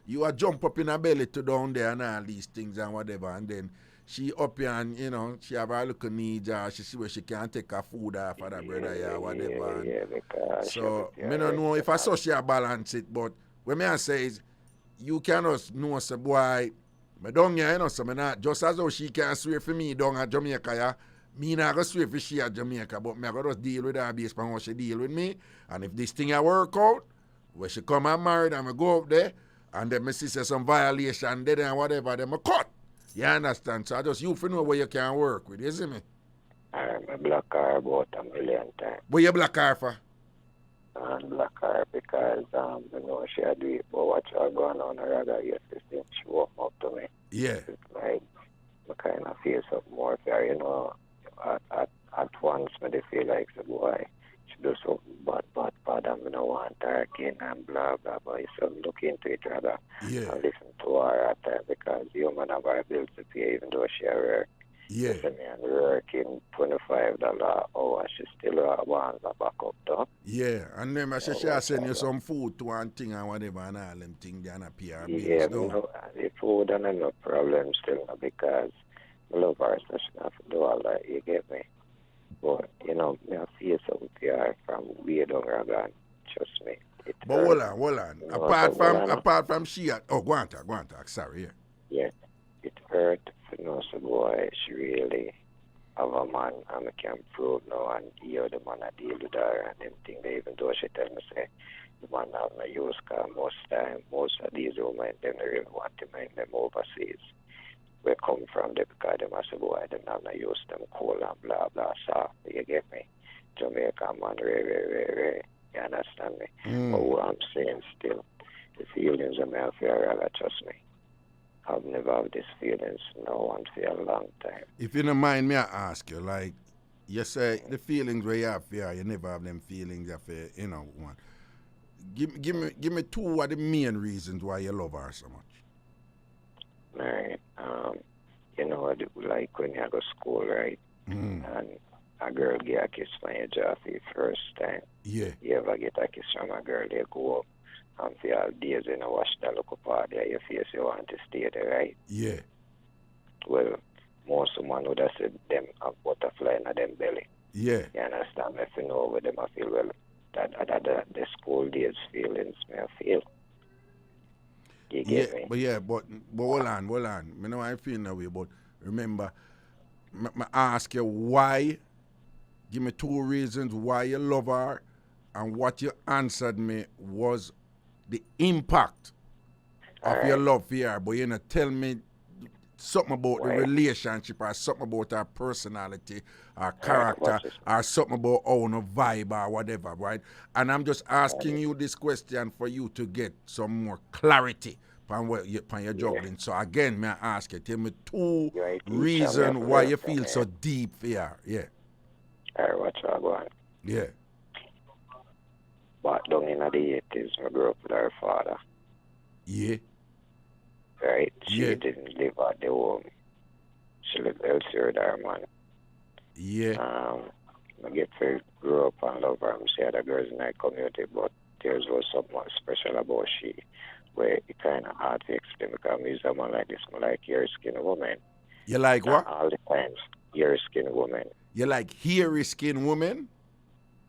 you are jump up in her belly to down there and all these things and whatever, and then she up here and, you know, she have a look at needs, she see where she can take her food off of her brother or whatever. So, I don't know if I saw she balance it, but what I say is, you cannot know, say, boy, I down here, you know, so not, just as though she can swear for me down at Jamaica, yeah, me not going to swear for she at Jamaica, but me going to just deal with her based on how she deal with me, and if this thing a work out, when she come and married and I go up there, and then me see some violation there and whatever, then I cut. You understand? So I just you know where you can work with, you see me? I'm a black car about 1 million times. Where you black car for? and block her because you know she had do it, but what you going on rather yesterday, she woke up to me. Yeah. It's like I kind of feel something more fair, you know. At once, me they feel like the boy she do something bad, and me no want her again and blah blah blah. So look into it rather and listen to her at time because the woman have her bills to pay even though she work. Yeah. And working $25 hour, she still wants a back up though. Yeah, and then she send you some food to one thing and whatever and all them things and pay her bills. Yeah, no, the food and no problem still because I love her, so she have to do all that, you get me? But, you know, I feel something to her from way down Ragan, trust me. But hold on. Apart from she, go on, sorry, yeah. It hurt for no so boy, she really have a man and I can prove now and hear the man I deal with her and them thing, even though she tell me say the man have no use car most of these women them don't really want to mind them overseas. We come from them because them as a boy them have no use them cool and blah blah soft, you get me? Jamaica man very, you understand me? But what I'm saying still, the feelings of me I feel rather trust me. I've never had these feelings no one for a long time. If you don't mind me, I ask you, like, you say the feelings where you have fear, you never have them feelings of fear, you know, one. Give me two of the main reasons why you love her so much. Right. You know, like when you go to school, right? And a girl get a kiss from your jaw for the first time. Yeah. You ever get a kiss from a girl, they go up. And for all days, you know, watch that look apart there, your face, you want to stay there, right? Yeah. Well, most someone would have said them a butterfly in them belly. Yeah. You understand? If you know with them, I feel, well, that the school days feelings, I feel. You get me? But hold on. I know I feel that way, but remember, I ask you why, give me two reasons why you love her, and what you answered me was the impact of your love for her, but you know, tell me something about the relationship or something about her personality or character or something about own vibe or whatever, right? And I'm just asking you this question for you to get some more clarity on your juggling. So again, may I ask you, tell me two reasons why you feel so deep for her. Yeah. All right, what's going? Yeah. But down in the 80s, I grew up with her father. Yeah. Right? She didn't live at the home. She lived elsewhere with her man. Yeah. I get to grow up and love her. I see other girls in our community, but there's was something special about she, where it kind of hard to explain because I'm a man like this, I like hair-skinned woman. You like what? All the times, hair-skinned woman. You like hairy-skinned woman?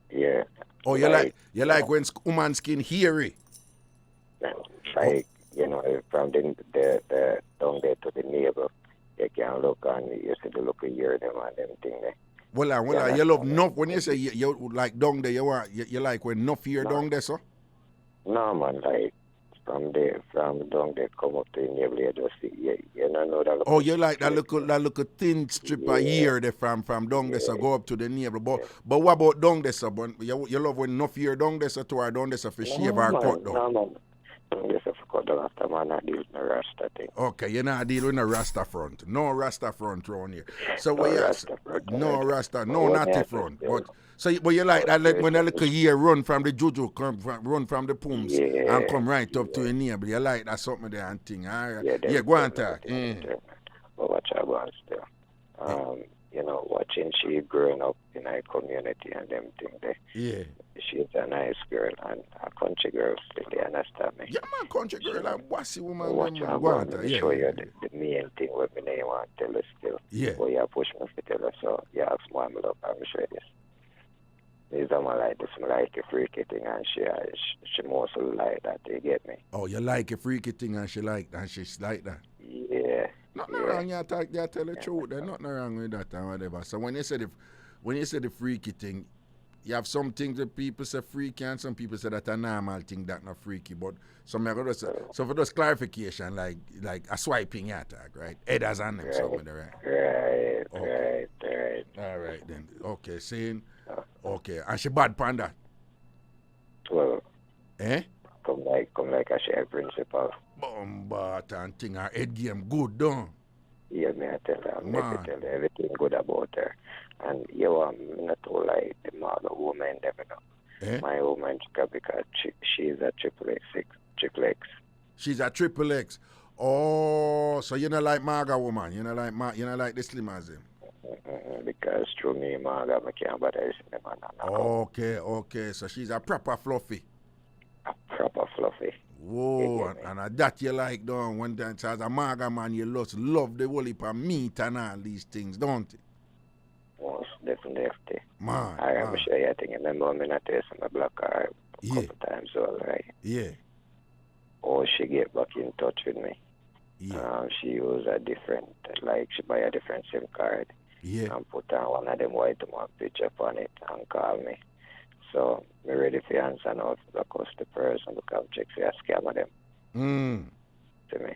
Yeah. Oh, you like when woman skin hairy? Like, you know, from the down there to the neighbor, you can look and you see the look of hair them and them thing there. Well, you love enough when you say you like down there, you like when enough hair down there, so? No, man, like from down there come up to the neighbor, you just see, you know that. Oh, you like that little thin strip of hair there from down there, so go up to the neighbor. But what about down there, so? But you love when enough hair down there, so to her down there, so for shave or cut down? No, man. Down there, so for cut down after man, I deal with no Rasta thing. Okay, you're not dealing with no Rasta front. No Rasta front around here. So no Rasta front. No Rasta, no natty front. But you like that when that little hair run from the juju, run from the pums and come right up to the neighbor. You like that something there and thing. Yeah, go on talk. But what I want still. You know, watching she growing up in our community and them thing there. Yeah. She's a nice girl and a country girl still, they understand me? Yeah, man, country girl and bossy woman. Watch I want to show you the main thing what me name want to tell her still. Yeah. But you push me to tell her, so you ask me I'm love and show you this. This is like this, I like a freaky thing and she mostly like that, you get me? Oh, you like a freaky thing and she's like that? Yeah. Nothing wrong, you tell the truth. There's nothing wrong with that and whatever. So when you say the freaky thing, you have some things that people say freaky and some people say that a normal thing that not freaky. But so for those clarification, like a swiping attack, right? Headers on them, something, right? Right. All right then. Okay, saying okay, and she bad panda. Eh? Come like a share principal. But and thing her head game good, don't? Yeah, me I tell her, Man. me tell her everything good about her. And you are not to like the mother woman, them, you know. Eh? My woman, because she's a triple X. She's a triple X. Oh, so you not like Marga woman? You not like the Slimmers then? Because through me, Marga, I can't bother them. Okay. So she's a proper fluffy. A proper fluffy. Whoa, and that you like, don't? When as a Marga man, you love the whole heap of meat and all these things, don't you? Most definitely. Man. I'm sure you think, remember me not tell my black car a couple times, all right? Yeah. Oh, she get back in touch with me. Yeah. She use a different, like she buy a different SIM card. Yeah. And put on one of them white one picture on it and call me. So, me ready for answer now to across the person to come check for a scam of them. To me.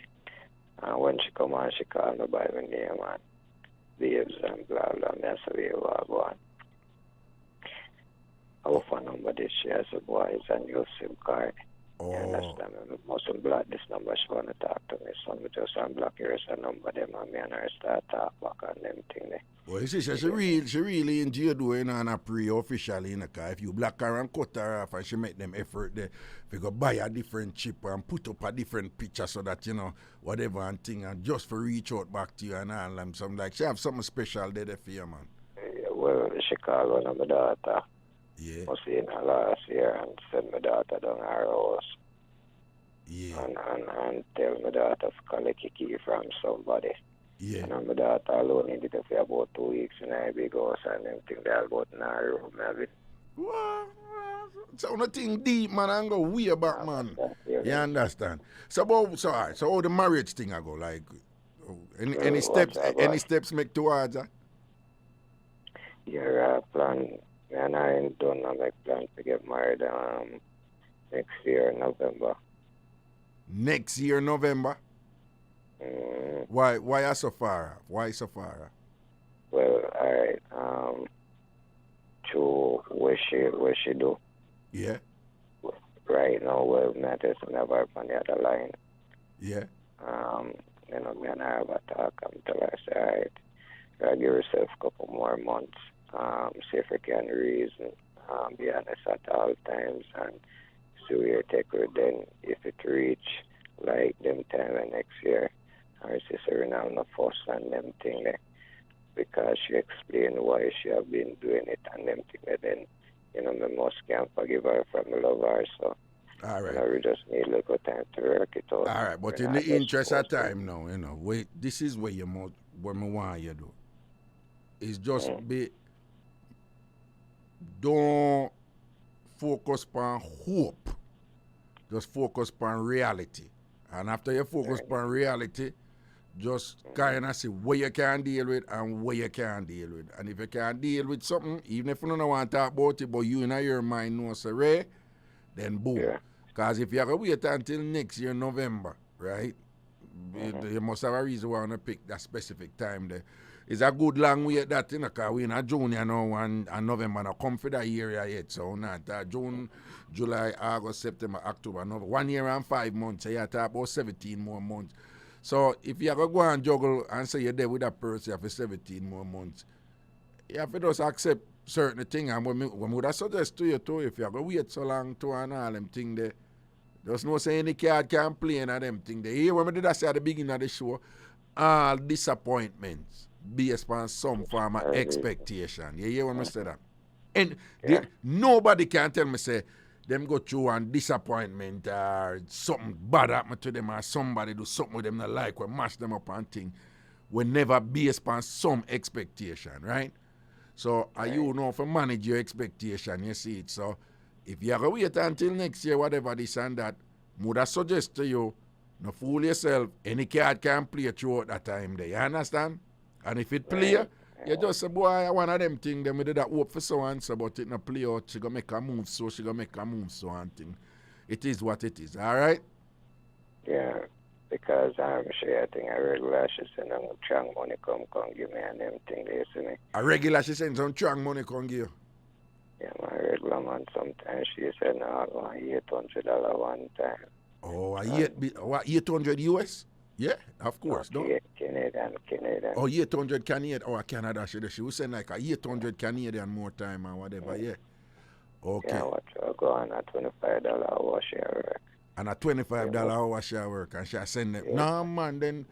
And when she come on, she call me by my name and babes and blah blah. Me I say, where go on. Our phone number this she has a boy is a new SIM card. Oh. You understand? I mustn't block this number. She want to talk to me. So I just unblock her number them and me and her start talk back on them thing there. Well, you see, she really enjoy doing on a pre-officially in a car. If you block her and cut her off and she make them effort there, we go buy a different chip and put up a different picture so that, you know, whatever and thing, and just for reach out back to you and all. And something like, she have something special there for you, man. Yeah, well, she called one of my daughter. Yeah. I see her last year and send my daughter down her house. Yeah. And tell my daughter to call a kiki from somebody. Yeah. And my daughter alone needed it for about 2 weeks in a big house and them thing they all got in her room. What? So nothing deep, man, and go way back, man. You understand? So how the marriage thing I go, like any steps make towards that? Yeah, plan and I ain't done I make plan to get married next year November. Next year November? Why so far? Why so far? Well, alright, to where she do. Yeah. Right now, well, me just never on the other line. Yeah. You know, me and I have a talk. I'm tell her, say, alright, give yourself a couple more months. See if you can reason, be honest at all times, and see where you take her. Then, if it reach like them time next year, her sister will have no fuss and them thing there, because she explained why she have been doing it and them thing there. Then, you know, me must can't forgive her from the love her. So, all right. You know, we just need a little time to work it out. All right, but in the interest of time now, you know, this is where what I want you to do. Is just don't focus on hope. Just focus on reality. And after you focus on reality, just kind of see what you can deal with and what you can't deal with. And if you can't deal with something, even if you don't want to talk about it, but you in your mind know, say, Ray, then boom. Because if you have to wait until next year, November, right, you must have a reason why you want to pick that specific time there. It's a good long wait that, you know, because we're in a junior now and November now come for that area yet. So not June, July, August, September, October, November. 1 year and 5 months. So you have to have about 17 more months. So if you have to go and juggle and say you're there with that person for 17 more months, you have to just accept certain things. And when would I suggest to you too, if you have to wait so long to and all them things there, there's no saying any card can play in them things there. Here when we did that say at the beginning of the show, all disappointments based upon some form of expectation. You hear when I say that? And nobody can tell me say them go through one disappointment or something bad happen to them or somebody do something with them not like we mash them up and thing. We never based upon some expectation, right? So you know for manage your expectation, you see it. So if you have to wait until next year, whatever this and that, would I suggest to you, no fool yourself, any card can play throughout that time there. You understand? And if it play, you just say, boy, one of them things, them we did that hope for so and so, but it not play out. She gonna make a move so, she gonna make a move so and thing. It is what it is, all right? Yeah, because I'm sure I think a regular she send them strong money come give me and them thing there, see me. A regular she send some strong money come give you? Yeah, my regular man. Sometimes she said, no, I want $800 one time. Oh, what, 800 US? Yeah, of course. No, Canadian. Oh, 800 Canadian. Oh, Canada. She was saying like a 800 Canadian more time or whatever. Yeah. Okay. Yeah, what you go on a $25 hour share work. And a $25 hour share work. And she send them. No, man, then.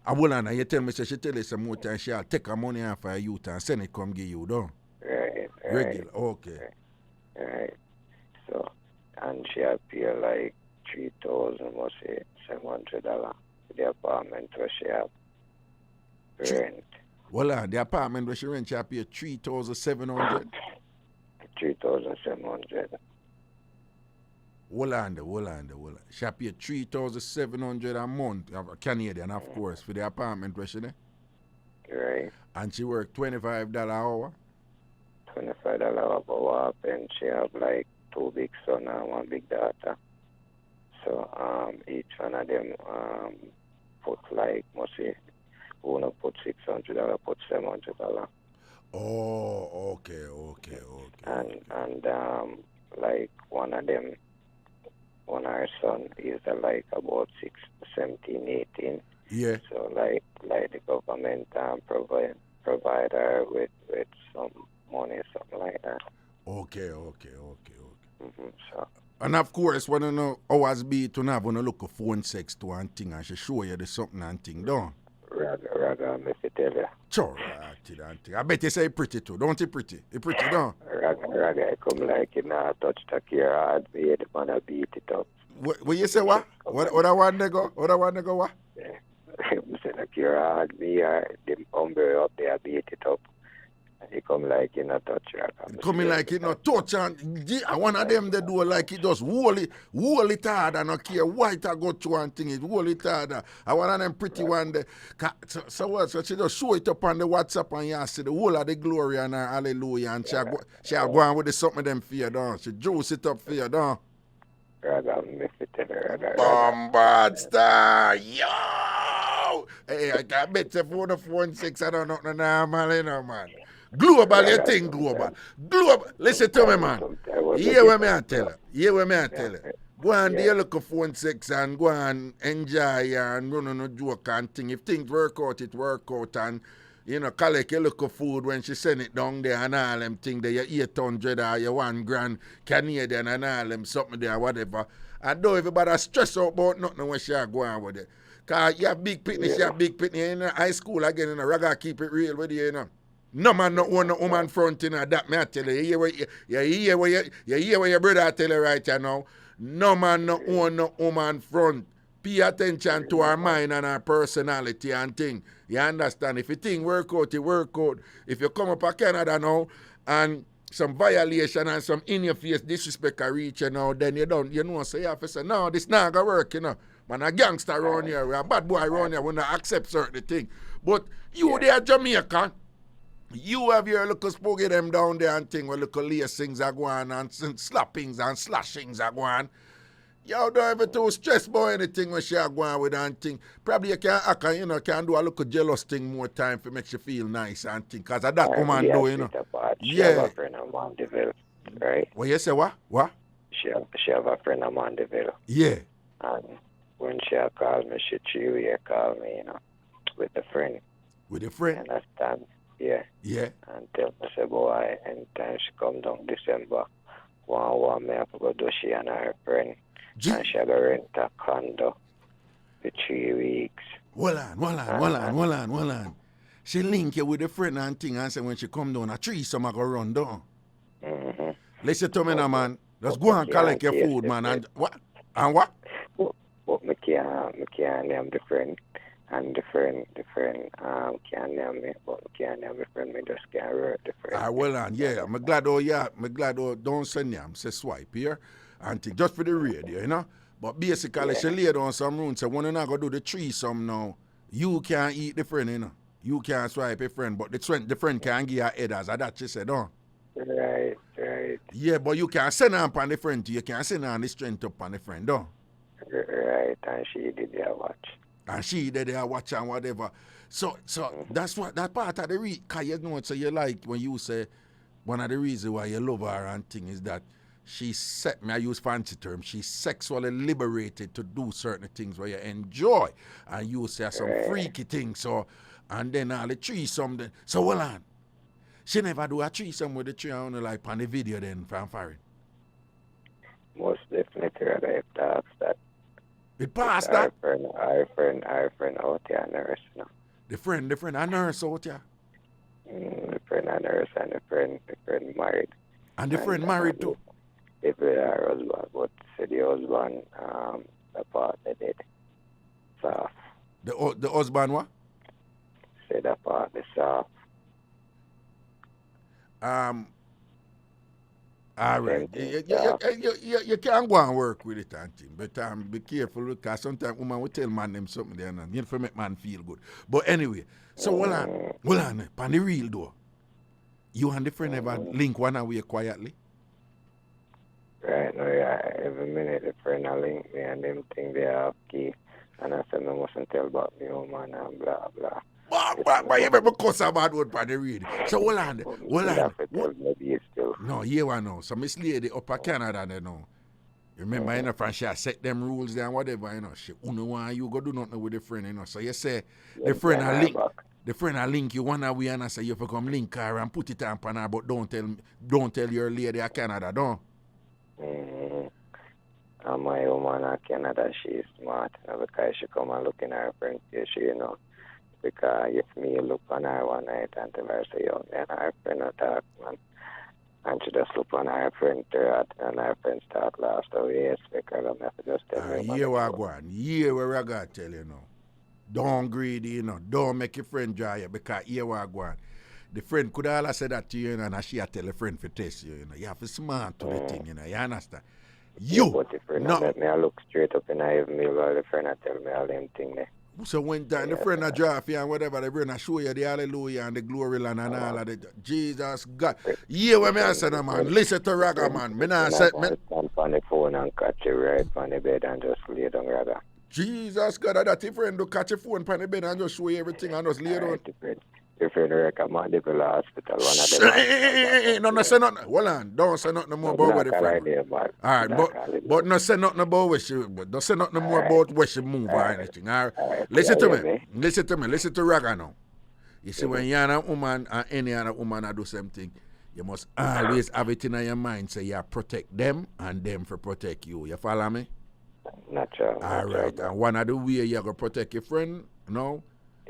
I will and you tell me, she tell you some more time, she'll take her money off her youth and send it come give you, though. Right. Regular, okay. Right. So, and she'll pay like $3,700 for the apartment where she have rent. Well, the apartment where she rent, she'll pay $3,700. $3,700. Hold on. She pay $3,700 a month, Canadian, of course, for the apartment where she there. Right. And she work $25 an hour. $25 an hour, and she have like 2 big sons and 1 big daughter. So each one of them put like, mostly, who put $600, put $700. Oh, okay. And like one of her son is like about 17, 18. Yeah. So like the government provide her with some money, something like that. Okay. So. And of course, when you know hours be to have when you look at phone sex to and thing and she show you the something and thing, don't? Raga, me fi tell you. Sure, I bet you say pretty too, don't you pretty? You pretty, don't? Raga, I come like him now touch the care hard, the man a beat it up. What you say what? What I want to go? What? Yeah. I say the care hard, me the umbrella up there beat it up. He come like in a touch. Coming like in a touch and one of them they do like it just hold it hard and not care white I go to and thing it hold it hard. I one of them pretty one there. So she just show it up on the WhatsApp and you see the whole of the glory and her hallelujah and she go on with the something them for you down. She juice it up for you down. Bombard star, yo! Hey, I bet you for the phone 6 I don't know normal, you know, man. Global, you think global. Listen to me, man. Hear what I tell you. Go and do look at phone 6 and go and enjoy and run on a joke and thing. If things work out, it work out. And, you know, collect your look of food when she send it down there and all them things there. Your 800 or your 1 grand Canadian and all them something there, whatever. And don't everybody stress out about nothing when she go on with it. Because you have big picnic, in high school again, you know, Raga keep it real with you, you know. No man not own no woman front in that me I tell you. You hear what your brother tell you right now. No man not own no woman front. Pay attention to her mind and her personality and thing. You understand? If you think work out, it work out. If you come up to Canada now and some violation and some in your face disrespect can reach you now, then you know, so you have to say, no, this not gonna work, you know. Man, a gangster around here, a bad boy around here, we not accept certain things. But you there Jamaica. You have your little spooky them down there and thing where little lacings are going and slappings and slashings are going. You don't ever too stress about anything when she are going with and thing. Probably you can do a little jealous thing more time to make you feel nice and thing. Because of that woman do, you know. She have a friend of Mandeville, right? What you say, what? She have a friend of Mandeville. Yeah. And when she call me, she call me, you know, with a friend. With a friend? Understand? Yeah. And tell me, say, boy, anytime she come down December, one me have to go do she and her friend. And she go rent a condo for 3 weeks. Hold on. She link you with a friend and thing and say when she come down, a tree some go run down. Mm-hmm. Listen to me now, man. Just go and collect your food, man. And what? But me can't name the friend. And the friend can't name me, but me can't name the friend, me just can't hurt the friend. Well on, yeah. I'm glad don't send them, say swipe here. And think just for the radio, you know. But basically she laid on some room, so when you're not gonna do the threesome now, you can't eat the friend, you know. You can't swipe a friend, but the friend can't give her headers, and that she said, oh. Right. Yeah, but you can't send her on the friend, you can't send her the strength up on the friend, though. Right, and she did their watch. And she did there watch and whatever. So that's what that part of the because you know so you like when you say one of the reasons why you love her and thing is that I use fancy terms, she's sexually liberated to do certain things where you enjoy. And you say some freaky things, so, and then all the threesome. So, hold on. She never do a threesome with the three on like on the video then from Farina. Most definitely, rather if that's that. It passed that? Our friend out here, nurse, no. The friend, a nurse out here? The friend a nurse and the friend married. And the friend married too? If her husband, but say the husband, the partner did. Soft. The husband what? Say the partner soft. All right. You can't go and work with it and thing, but be careful because sometimes woman will tell man them something there and you have to make man feel good. But anyway, so hold on, on the real though. You and the friend ever link one away quietly? Right now, yeah, every minute the friend will link me and them think they have key. And I said, I mustn't tell about me, man, and blah, blah. But you never cuss a bad word for the read. So hold on. No, you want know. So Miss Lady up in Canada, they know. Remember, you know, Francia set them rules there and whatever, you know. She only want you go do nothing with the friend, you know. So you say the friend will link you one away and I say you have to come link her and put it on her, but don't tell your lady in Canada, don't. And my woman in Canada, she's smart, you know, because she come and look in her friend, you know. Because if me look on her one night and tell her, say, yo, man, her friend attack, man. And she just look on her friend third, and her friend start last away, because I'm have to just tell her. Here we go on. Here where I got to tell you now. Don't greedy, you know. Don't make your friend dry you, because here we go on. The friend could all have said that to you, you know, and she tell a friend to test you, you know. You have to smart to the thing, you know. You understand? You. But the friend let me look straight up in her mirror while the friend tell me all them things there. So when time the friend draft you and whatever, the friend show you the hallelujah and the glory land and all of it. Jesus God. Yeah, when me answer that man, listen to Raga man. Me not say me stand on the phone and catch you right on the bed and just lay down Raga. Jesus God, that your friend do catch your phone on the bed and just show you everything and just lay down. Your friend recommend the hospital one of them. No say nothing. Hold on, don't say nothing more about what the friend. Alright, but no say nothing about where she, but don't say nothing more about where she move or anything. Alright. Listen to me. Listen to Raga now. You see, when you're a woman and any other woman that do something, you must always have it in your mind. Say you protect them and them for protect you. You follow me? Natural. Alright, and one of the way you're going to protect your friend, no?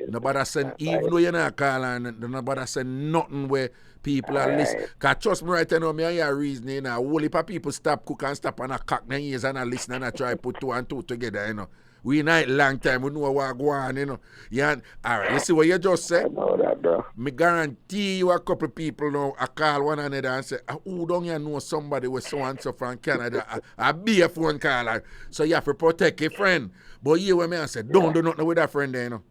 Nobody send, even though you're not calling, nobody send nothing where people are listening. Because trust me right now, me and your reasoning, you know, a whole heap of people stop cook and stop and a cock their ears and a listen and a try to put two and two together, you know. We in a long time, we know what go on, you know. Yeah, all right, you see what you just said? I know that, bro. Me guarantee you a couple of people now, I call one another and say, who don't you know somebody with so-and-so from Canada? I be a phone caller. So you have to protect your friend. But you when me I say, don't do nothing with that friend there, you know.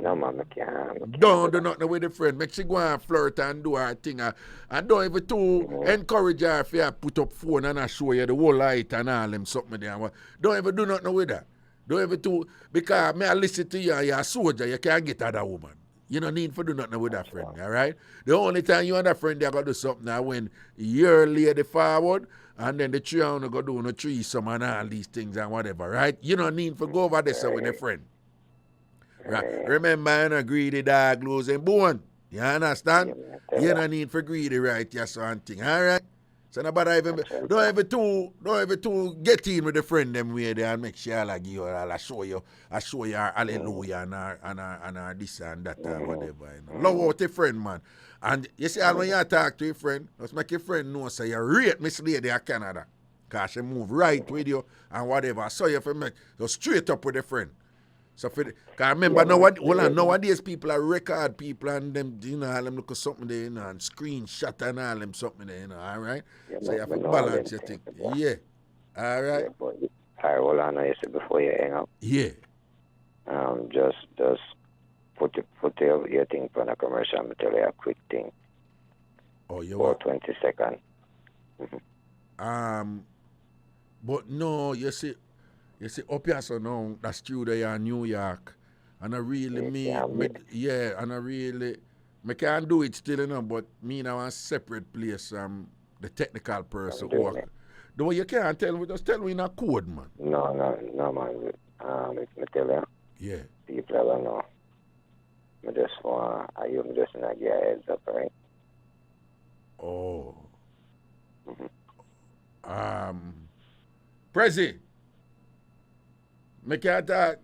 No, man, I can't. Don't do nothing with the friend. Make she go and flirt and do her thing. And don't even to encourage her if you put up phone and I show you the whole light and all them something there. Don't even do nothing with that. Don't even to, because me I listen to you, you're a soldier, you can't get other woman. You don't need to do nothing with that friend, all right? The only time you and that friend, they're going to do something now when you're lady forward and then the three are going to do no threesome and all these things and whatever, right? You don't need to go over there with a friend. Right. Remember, you're not greedy dog losing bone. You understand? You don't need for greedy, right? Yes, one thing. All right? So nobody even don't ever to get in with the friend them way there and make sure I'll give you, I'll show you our hallelujah and our this and that or whatever. You know. Love out your friend, man. And you see, when you talk to your friend, just make your friend know say you rate Miss Lady of Canada. Because she move right with you and whatever. So you have to make go straight up with the friend. So for because remember nowadays people are record people and them, you know, all them look at something there, you know, and screenshot and all them something there, you know, all right? So you have to balance your thing. Yeah. All right. All right, hold on, you see before you hang up. Yeah. Just put your thing for the commercial. I'm tell you a quick thing. Oh, you for 20 seconds. But no, you see, up here so now, that studio in New York, and I really and I really I can do it still, you know, but me now a separate place from the technical person. Though you can't tell me, just tell me in a code, man. No, man. If I tell you, Yeah. people are gonna know. I just not give a heads up, right? Oh. Prezi. I can't talk,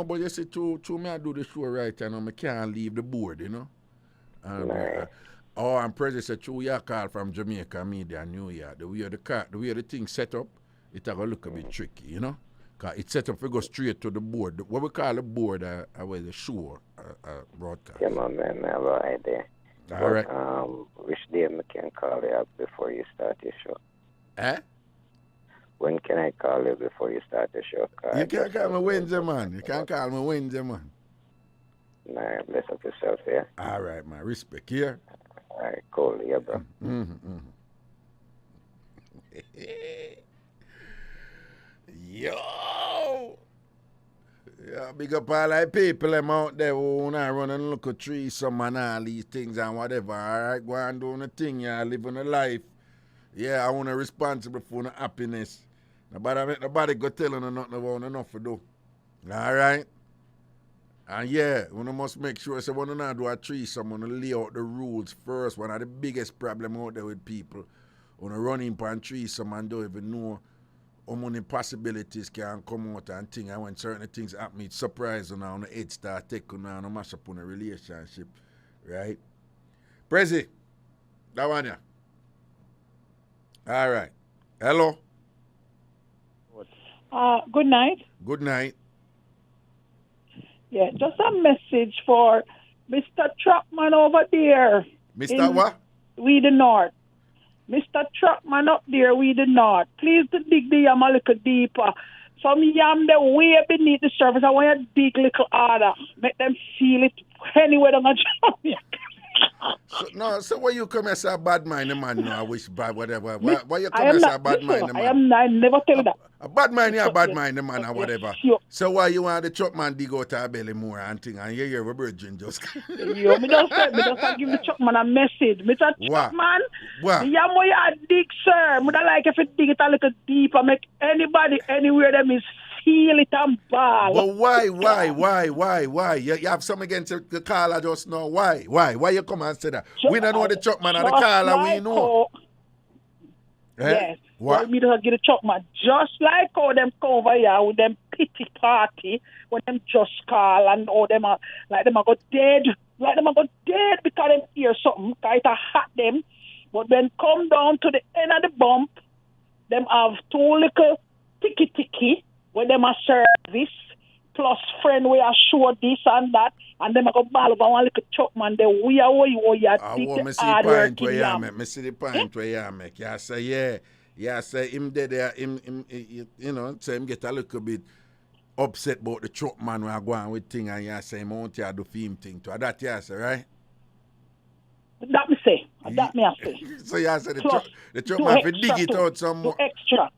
but you see, to me I do the show right, you know, I can't leave the board, you know. Right. And Prezi said, true, you call from Jamaica Media, New York. The way the thing set up, it's going to look a bit tricky, you know. Because it's set up to go straight to the board. What we call the board, the show broadcast. Yeah, man, I have an idea. All right. Which day I can call you up before you start your show? When can I call you before you start the show? You can't call me Wednesday, man. You can't call me Wednesday, man. Nah, bless up yourself, yeah? All right, man. Respect here. All right, cool, yeah, bro. Yo! Yeah, big up all the people them out there who wanna run and look at trees, some and all these things and whatever. Alright, go and do the thing, yeah, living a life. Yeah, I wanna responsible for the happiness. Nobody go tell you nothing about enough to do. Alright? And yeah, we must make sure so when you not do a tree, someone lay out the rules first. One of the biggest problem out there with people. When you run in on trees, someone don't even know how many possibilities can come out and things. And when certain things happen, it's surprising now on the head start taking on a mash up on a relationship. Right? Prezi, that one ya. All right. Hello. Good night. Good night. Yeah, just a message for Mr. Truckman over there. Mr. What? We the North. Mr. Truckman up there, we the North. Please to dig the yam a little deeper. Some yam the way beneath the surface. I want you to dig little harder. Make them feel it anywhere on the Jamaica. So why you come as a bad mind, man? No, I wish bad, whatever. Why you come as a bad mind, man? I never tell you that. A bad mind, yeah, bad mind, man, or whatever. So why you want the truck man dig out her belly more and thing, and you hear a virgin just... Yo, me just give the truck man a message. Mr. Truck man, the yam where you dig, sir. Me don't like if you dig it a little deeper, make anybody, anywhere them is feel it and ball. But why? You have something against the caller just now. Why? Why you come and say that? We don't know the truck man and the caller, we know. Yes. What? Me to get the truck man. Just like how them come over here with them pity party when them just call and all them are like them are got dead. Like them are got dead because them hear something, because it hot them. But then come down to the end of the bump, them have two little ticky when them are service plus friend we are sure this and that, and them are go ball over one little truck man. They we are what you dig the hard work in yam. Me see the point where you make. You say yeah, say him there, him you know, say him get a little bit upset about the truck man when I go on with thing, and you say him want to do for him thing too. That you say, right? That me say. That me I say. So you say the truck man for dig it out some more. Extra.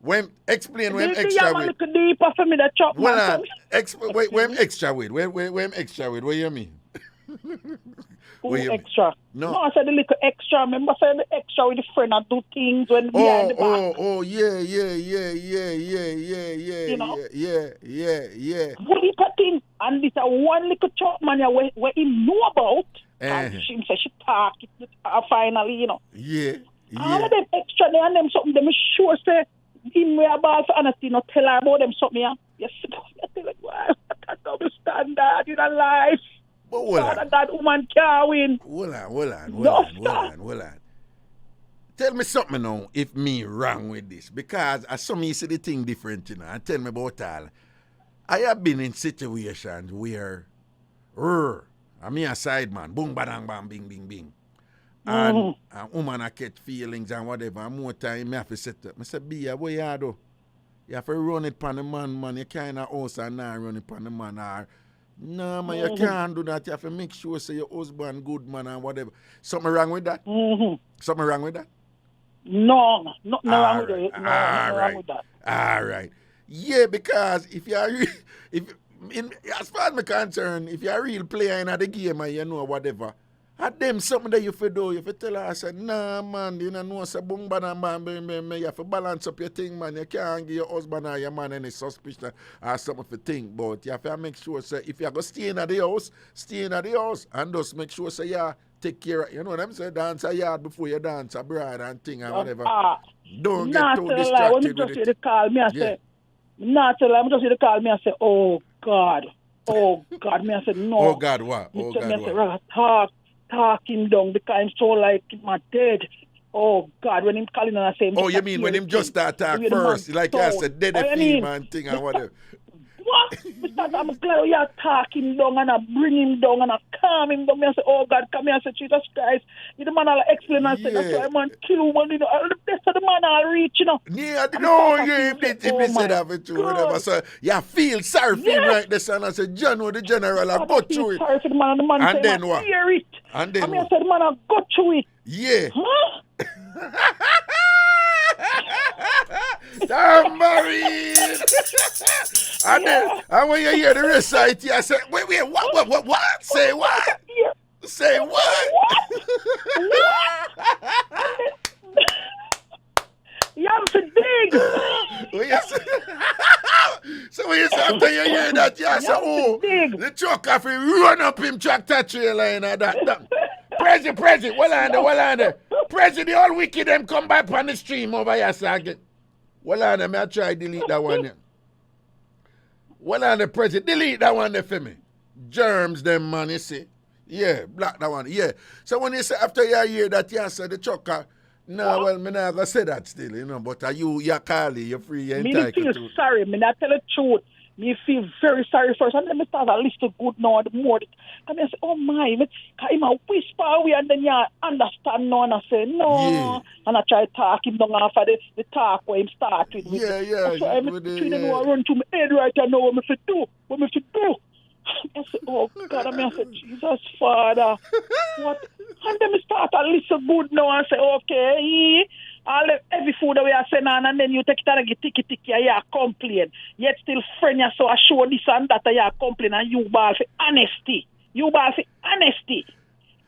Explain when extra with. Look deeper for me the truck man. When extra with. When extra with. What you mean? Extra. No, I said the little extra. Remember I said the extra with the friend and do things when behind the back. Yeah. You know? Yeah. What is that thing? And it's a one little truck man where he know about. And she say she talk it finally, you know. Yeah. All of them extra there and them something them sure say him way about for honesty, not tell her about them something, yeah. Yes, I tell like, wow, I don't understand that in a life. But hold on. That woman can't win. Hold on. Tell me something now if me wrong with this. Because I saw me see the thing different, you know, and tell me about all. I have been in situations where I'm me a side man, boom, badang, bam, bing, bing, bing. And a woman I catch feelings and whatever, and more time I have to set up. I say, Bia, what you do? You have to run it on the man. You can't house and not run it on the man. Or, no, man, you can't do that. You have to make sure say your husband good, man, and whatever. Something wrong with that? Something wrong with that? No, nothing wrong with it. No, wrong with that. All right. Yeah, because if you are, as far as I'm concerned, if you're a real player in the game and you know whatever, At them something that you fi do, you fi tell her, I said, nah man, you know say boom bana man, you have to balance up your thing, man. You can't give your husband or your man any suspicion or something to think, but you have to make sure say if you go stay in the house, stay in the house and just make sure say yeah, take care of, you know what I'm saying, dance a yard before you dance a bride and thing and whatever. Don't get too distracted with it. Call me and say, not tell I'm just here to call me and say, oh God, me I said no. Oh God, what? Oh God, what? Talk him down because I'm so like my dead. Oh God, when him calling and I say, oh, you mean when him just start talk first, like I said, dead a film and thing and whatever. What? I'm glad you talk him down and I bring him down and I calm him down. I say, oh God, come here, I say, Jesus Christ. You the man I'll explain and say, that's why man kill one, you know. The best of the man I'll reach, you know. Yeah, no, yeah, if he said that for you, whatever. So, you feel sorry for him right there, son. I said, John, the general, I'll go through it. Sorry for the man and the man and say, then what? Hear it. And then what? I said, the man, I'll go through it. Yeah. Huh? Tambourine. And when you hear the recite, you say, wait, what? Say what? Say what? You have to dig. So when you say after you hear that, you say, oh, the truck have to run up him tractor trailer and that. Prezi, well on there. Prezi, the all wicked them come back on the stream over here, again. Well on there, I try delete that one there. Well on the Prezi, delete that one there for me. Germs them, man, you see. Yeah, block that one, yeah. So when you say after you hear that, you say the trucker, no, well, me not gonna say that still, you know, but you're Carly, you're free, you're entitled to. Me feel sorry, me not tell the truth. Me feel very sorry first, and then me start a list of good now, the more. And I say, oh my, I'm a whisper away, and then you understand now, and I say, no. Yeah. And I try to talk him down after the talk where him start with me. Yeah. So I'm run to my head right now, what me to do. I said, oh God, I said, Jesus Father, what? And then I start a listen good now and say, okay, all every food away I send on and then you take it and get ticky, you complain. Yet still friend you so I show this and that you complain and you ball for honesty.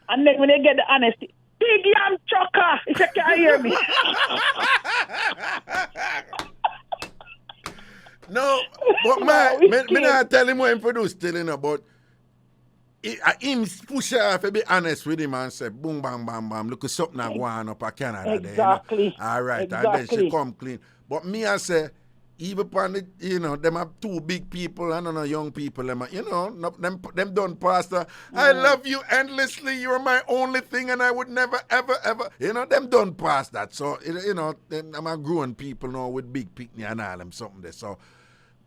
And then when you get the honesty, big yam chucker, if you can't hear me. No, but me not tell him what him for do still, you know, but him push her to be honest with him and say, boom, bam, bam, bam, look at something going on up in Canada. Exactly. There, you know? All right, exactly. And then she come clean. But me, I say, even upon the, you know, them are two big people and no young people, them are, you know, them done pastor. I love you endlessly, you're my only thing and I would never, ever, you know, them done past that. So, you know, I'm a growing people now with big picnic and all them something there. So,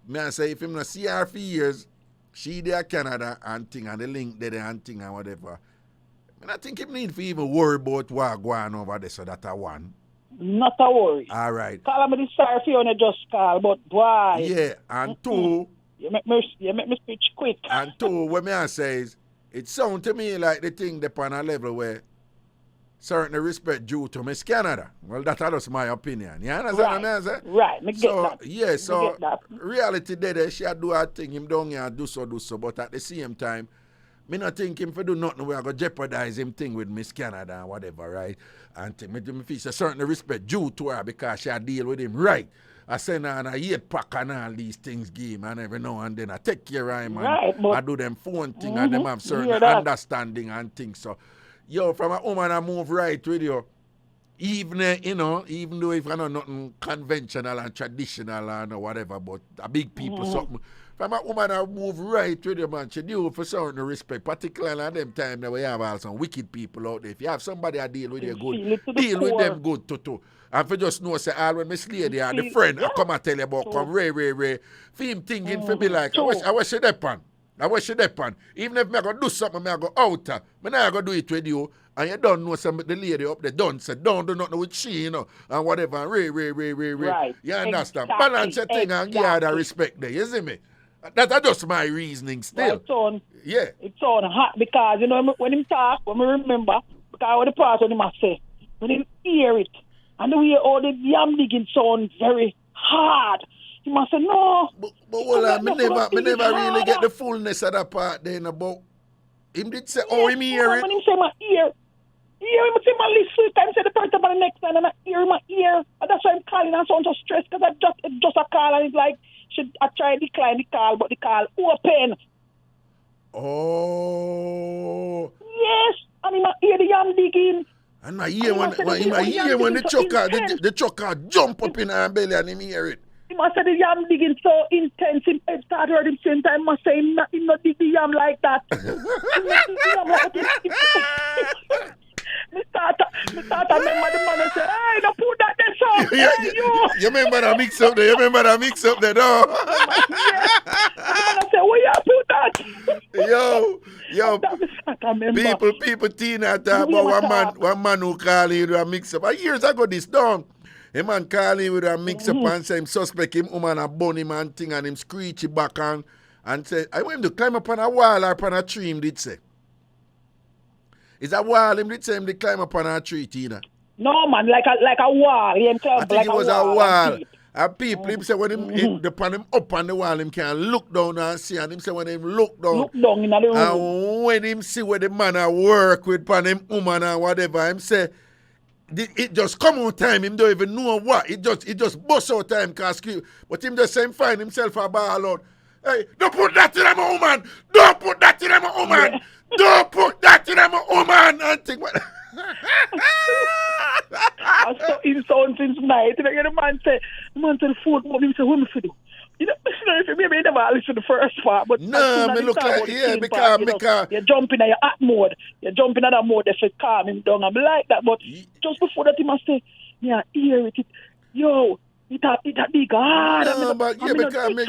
me I say, if him not see her for years, she there Canada and thing, and the link there and thing and whatever, I think him need to even worry about what going over there, so that I one. Not a worry. All right. Call me the sorry for you, just call, but boy. Yeah, and two. You make me speech quick. And two, what me I say is, it sound to me like the thing upon a level where certain respect due to Miss Canada. Well, that's just my opinion. You understand what I say? Right, me get that. Yeah, so reality there, she do her thing, him down here, do so, but at the same time, me not think him for do nothing where I go jeopardize him thing with Miss Canada and whatever, right? And me feel a certain respect due to her because she deal with him right. I send her on a 8-pack and all these things game and every now and then I take care of him and I do them phone thing and them have certain understanding and things. So, yo, from a woman I move right with you, even, you know, even though if I know nothing conventional and traditional and whatever, but a big people something, from a woman I move right with you, man, she do for certain respect, particularly at them time that we have all some wicked people out there. If you have somebody I deal with you good, deal with them good too. And for just know, say, all when Miss Lady and the friend, I come and tell you about come Ray. For him thinking for me like, I wish you depend. Even if I go do something, I go out. I not go do it with you. And you don't know some the lady up there don't say, don't do nothing with she, you know, and whatever. And Ray. Right. You understand? Exactly. Balance your thing and give her the respect there. You see me? That's just my reasoning still. Well, it's on hot because, you know, when him talk, when we remember, because what the part when him say, when him hear it, and the way all the yam digging sound very hard. He must say, no. But hold on, me never really get the fullness of that part then about Him did say, oh, him hear it. When him say my ear. Hear him say my lips 3 times, say the first time and the next time, and I hear my ear. And that's why I'm calling and sound so stressed, because it's just a call, and it's like, I try to decline the call, but the call open. Oh. Yes, and in my ear the yam digging. And my ear when the choker jump up in her belly and him hear it. He must say the yam digging so intense, him head started at the same time, must say him not dig the yam like that. Me start remember the man and say, hey, don't put that there, so. Hey, you remember that mix up there? You remember that mix up there, no? Yeah. The man say, where you put that? People Tina talk about one man who call in with a mix up. Years ago this done. A man call in with a mix up and say him suspect him woman a bunny man thing and him screechy back and say, I want him to climb up on a wall or upon a tree, him did say. Is that wall him did say him to climb up on a tree, Tina? No man, like a wall. He I think it was a wall. And people, him say when him upon him up on the wall, him can look down and see. And him say when him look down in the room. And when him see where the man a work with pan him woman or whatever, him say it just come on time. Him don't even know what. It just bust out time cause but him just say him find himself a ball out. Hey, don't put that in my woman. Don't put that in my woman. Yeah. Don't put that in my woman. And think what. I saw him sound since night. And the man say the food, but him say, what me for do? You know, maybe you never listen to the first part, but no, me look like, yeah, because you're jumping at your act mode. You're jumping at that mode that should calm him down. I'm like that, but just before that, he must say, yeah, hear it. Yo, it a big hard. No, but yeah, because me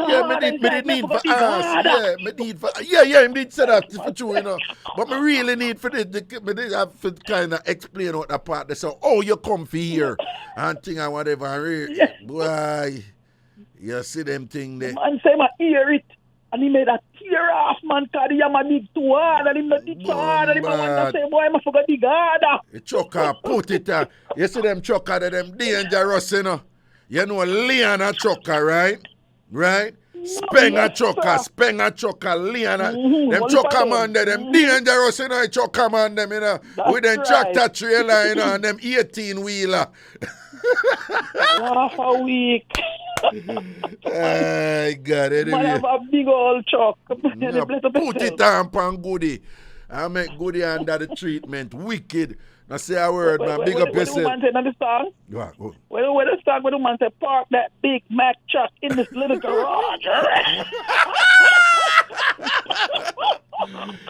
need for ask. Yeah, me need for, yeah, him did say that for true, you know. But me really need for this, me did have to kind of explain what that part. They say, oh, you come for here, and thing and whatever. Yeah. Boy. You see them thing there. Man say I hear it. And he made a tear off, man, because he am a dig too hard. And he not dig so hard. And he want to say, boy, I forgot dig harder. The chucker put it you see them chucker, them dangerous, you know. You know, Leon a chucker, right? Right? Speng a chucker, Leon a... Them chucker man there, them dangerous, you know, chucker man them, you know. With them tractor trailer, you know, and them 18-wheeler. Half a week. I got it. Man have a big old truck. No, put it on Goody. I make Goody under the treatment. Wicked. Now say a word, man. Big up yourself. What the man say in the song? What? When the song, when the man say, park that big Mack truck in this little garage.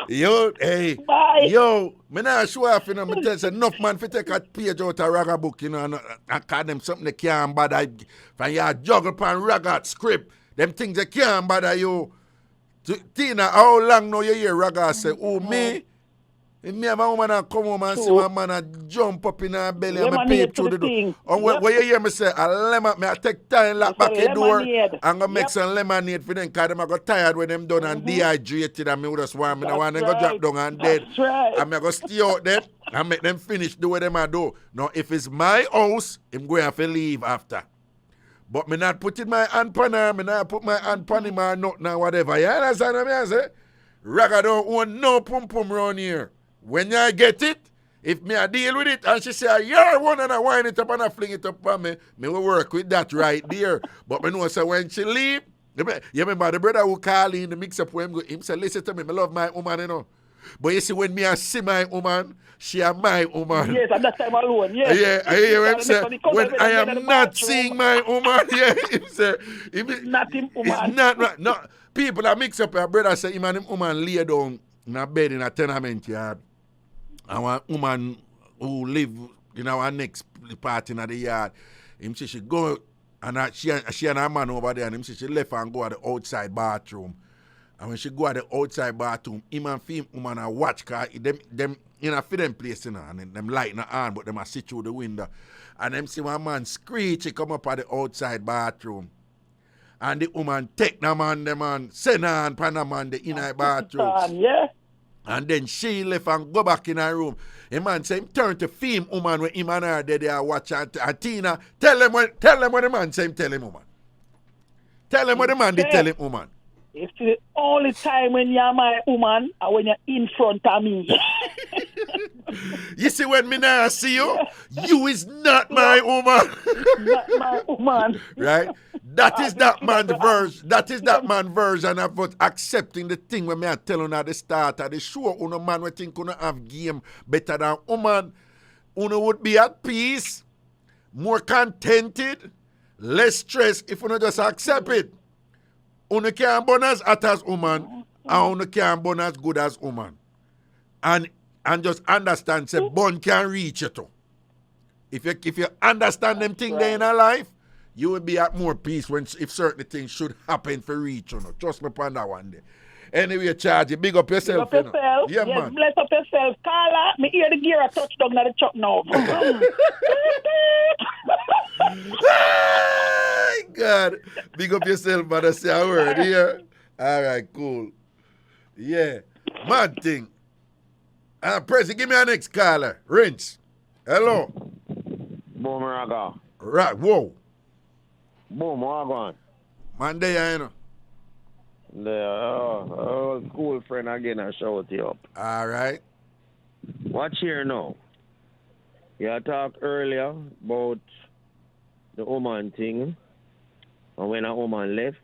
Yo, hey. Bye. Yo, me not show off, you know. Me tell you, enough man for take a page out of Raga book, you know, and call them something they can't bother. From your juggle pan Raga script, them things they can't bother you. Tina, how long now you hear Raga say, oh, me? If me and my woman come home and see my man jump up in her belly and me peep through the door. And when you hear me say, I take time, lock back the door, and go make some lemonade for them, because them go tired when them done and dehydrated, and me just want, I want them go drop down and dead. And I go stay out there and make them finish do what them a do. Now, if it's my house, I'm going to have to leave after. But me not putting my hand on her, me not put my hand on him or nothing or whatever. You understand what I say? Raga don't want no pum-pum around here. When you get it, if me I deal with it and she say, you're one and I wind it up and I fling it up on me will work with that right there. But me know say when she leave, you remember the brother who call in the mix-up with him say, listen to me, I love my woman, you know. But you see, when me I see my woman, she is my woman. Yes, at that time alone, yes. Yeah, I hear him say, when I am not seeing my woman, yeah, him say, not him woman. It's not right. No, people that mix up, your brother say, him and him woman lay down in a bed in a tenement yard. And one woman who live in our next part in the yard, him say she go, and she and her man over there, and him say she left and go at the outside bathroom. And when she go at the outside bathroom, him and film woman a watch, cause them in a them place, you know, and them light in the hand, but them a sit through the window. And them see one man screech, he come up at the outside bathroom. And the woman take the man, the man, send her and pan the man the inner bathroom. Yeah. And then she left and go back in her room. The man say him turn to film woman when him and her they are watch and Tina, tell them what the man say him tell him woman. Tell him what the man did tell him woman. It's the only time when you're my woman or when you're in front of me. You see, when me now see you, you is not my woman. Not my woman. Right? That is that man's version. That is that man's version of what accepting the thing when me I tell you at the start of the show. Uno man we think uno have game better than woman. Uno would be at peace, more contented, less stress if uno just accept it. Uno can't born as hot as woman, and uno can't born as good as woman. And just understand, say, born can reach you too. If you understand them things there in our life, you will be at more peace if certain things should happen for reach you. Trust me upon that one day. Anyway, Charge, big up yourself. Big up yourself. Yeah, yes, man. Bless up yourself. Carla, me hear the gear a touchdown at the truck now. Hey, God. Big up yourself, brother. Say a word here. All right, cool. Yeah. Mad thing. Prezi, give me our next caller. Rinse. Hello. Boom, Raga. Right, whoa. Boom, Wagwan. Man, there, you know. The school friend again, I shout you up. All right. Watch here now. You talked earlier about the woman thing. And when a woman left,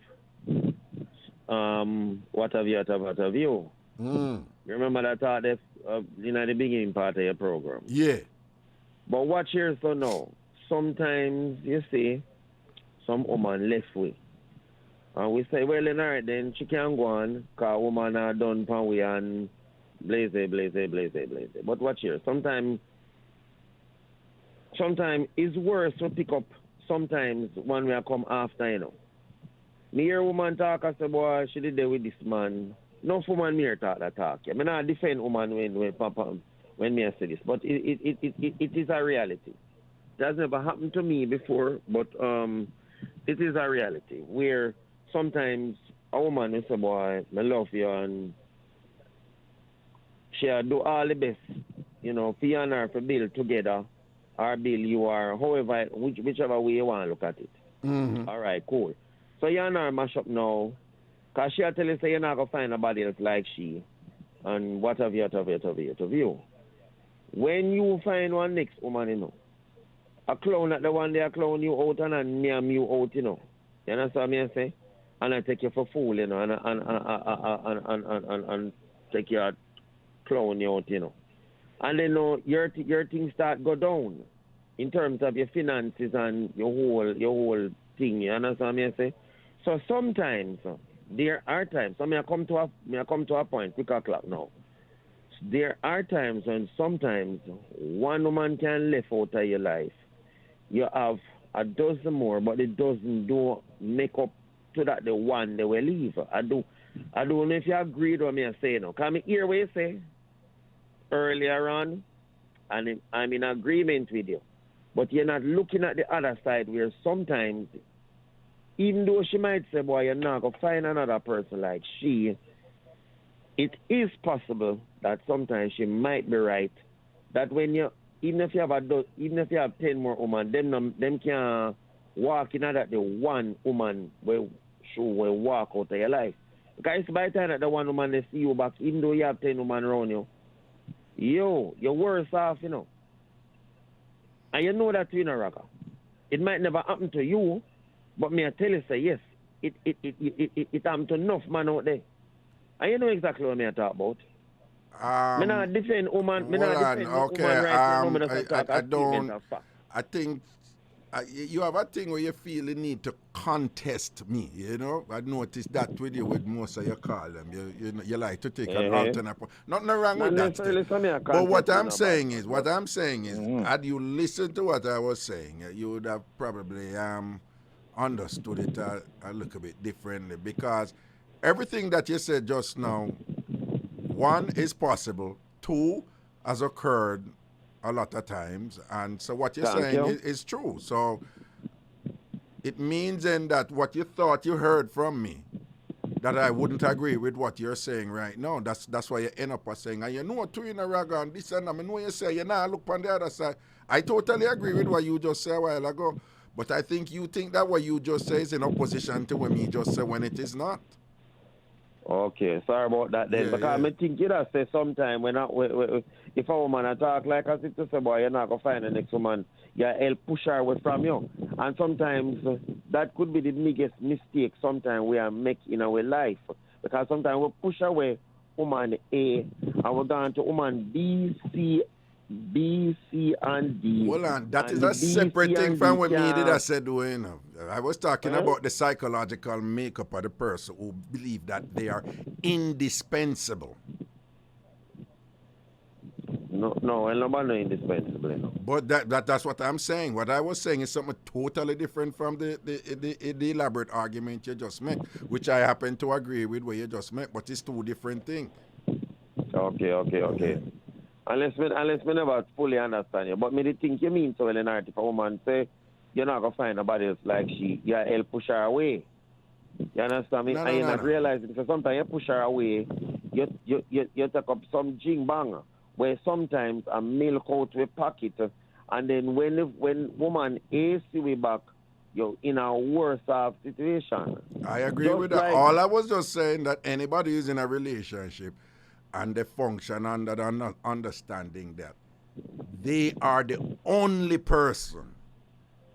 what have you? Mm. You remember that thought in the beginning part of your program? Yeah. But watch here so now. Sometimes, you see, some woman left with. And we say, well, in her, then she can go on, because woman are done pan we and blaze. But watch here. Sometimes it's worse to pick up sometimes when we are come after, you know. Me hear woman talk, I say, boy, she did there with this man. No woman me hear talk that talk. I mean, I defend woman when me say this, but it is a reality. It has never happened to me before, but it is a reality where sometimes a woman will say, boy, I love you, and she'll do all the best, you know, for you and her to build together, or build you, or however, whichever way you want to look at it. Mm-hmm. All right, cool. So you and her mash up now, because she'll tell you, say, you're not going to find nobody else like she, and what have you. When you find one next woman, you know, a clown at the one day, a clown you out and a name you out, you know. You understand what I say? And I take you for fool, you know, and take you a clown you out, you know. And then your things start go down in terms of your finances and your whole thing. You understand what I say? So sometimes there are times. So I come to a point. Quick o'clock now. There are times when sometimes one woman can live out of your life. You have a dozen more, but it doesn't make up to that the one they will leave. I don't know if you agree with what I say now. Because I hear what you say earlier on, and I'm in agreement with you. But you're not looking at the other side where sometimes, even though she might say, boy, you're not going to find another person like she, it is possible that sometimes she might be right. That when you, even if you have 10 more women, them can walk in that the one woman will walk out of your life. Because by the time that the one woman they see you back, even though you have 10 women around you, you're worse off, you know. And you know that, you know, Raka. It might never happen to you, but me I tell you, say yes, it happened to enough man out there. And you know exactly what I talk about. Me not defend woman. Me not defend okay. woman right now. I think you have a thing where you feel you need to contest me. You know, I noticed that with you with most of your call them. You like to take an alternate. Nothing wrong with that. But what I'm saying is, had you listened to what I was saying, you would have probably understood it a little bit differently, because everything that you said just now, one, is possible, two, has occurred a lot of times, and so what you're saying is true. So it means then that what you thought you heard from me, that I wouldn't agree with what you're saying right now. That's why you end up saying, and you know too in a rag and this and that. I know you say you now look on the other side. I totally agree with what you just said a while ago, but I think you think that what you just say is in opposition to what me just said when it is not. Okay, sorry about that then. Because I think you know, say sometime if a woman talk like as if to say, boy, you're not going to find the next woman, you help push her away from you. And sometimes that could be the biggest mistake sometimes we are making in our life. Because sometimes we push away woman A and we're going to woman B, C, and D. Hold on, that is a separate thing from what me did I said, you know. I was talking about the psychological makeup of the person who believe that they are indispensable. No, nobody indispensable. You know. But that's what I'm saying. What I was saying is something totally different from the elaborate argument you just made, which I happen to agree with what you just made, but it's two different things. Okay. Unless me never fully understand you. But me think you mean so well in art. If a woman say you're not gonna find nobody else like she, you help push her away. You understand me? And you're not realizing because sometimes you push her away, you take up some jing banger where sometimes a milk out with pocket and then when woman A see we back, you're in a worse off situation. I agree with that. All I was just saying that anybody who's in a relationship and they function under the understanding that they are the only person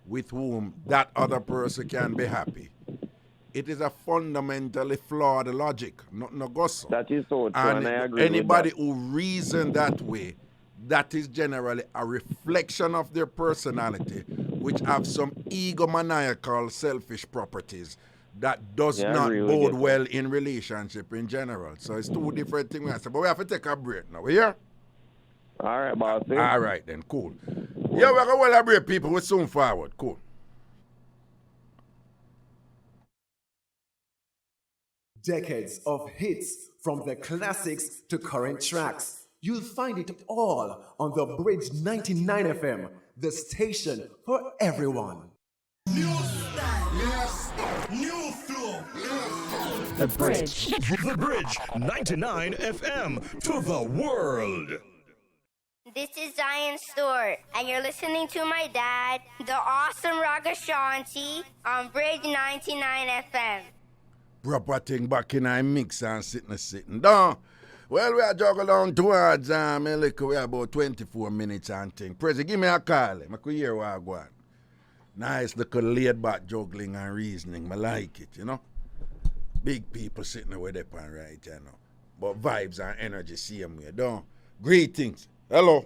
with whom that other person can be happy. It is a fundamentally flawed logic, no gossip. That is so true, and I agree anybody with that. who reasons that way, that is generally a reflection of their personality, which have some egomaniacal, selfish properties that does not bode well in relationship in general. So it's two different things. But we have to take a break now. We here? All right, boss. All right, then. Cool. Yeah, we're going to elaborate, people. We're soon forward. Cool. Decades of hits from the classics to current tracks. You'll find it all on the Bridge 99 FM, the station for everyone. New style, yes. New flow, yes. The Bridge. The Bridge 99 FM to the world. This is Zion Stewart, and you're listening to my dad, the awesome Ragashanti, on Bridge 99 FM. Proper thing back in our mix and sitting down. Well, we are jogging along towards we are about 24 minutes and thing. Prezi, give me a call. I could hear what I go on. Nice little laid back juggling and reasoning. I like it, you know. Big people sitting with them right, you know. But vibes and energy same way, don't. Greetings. Hello.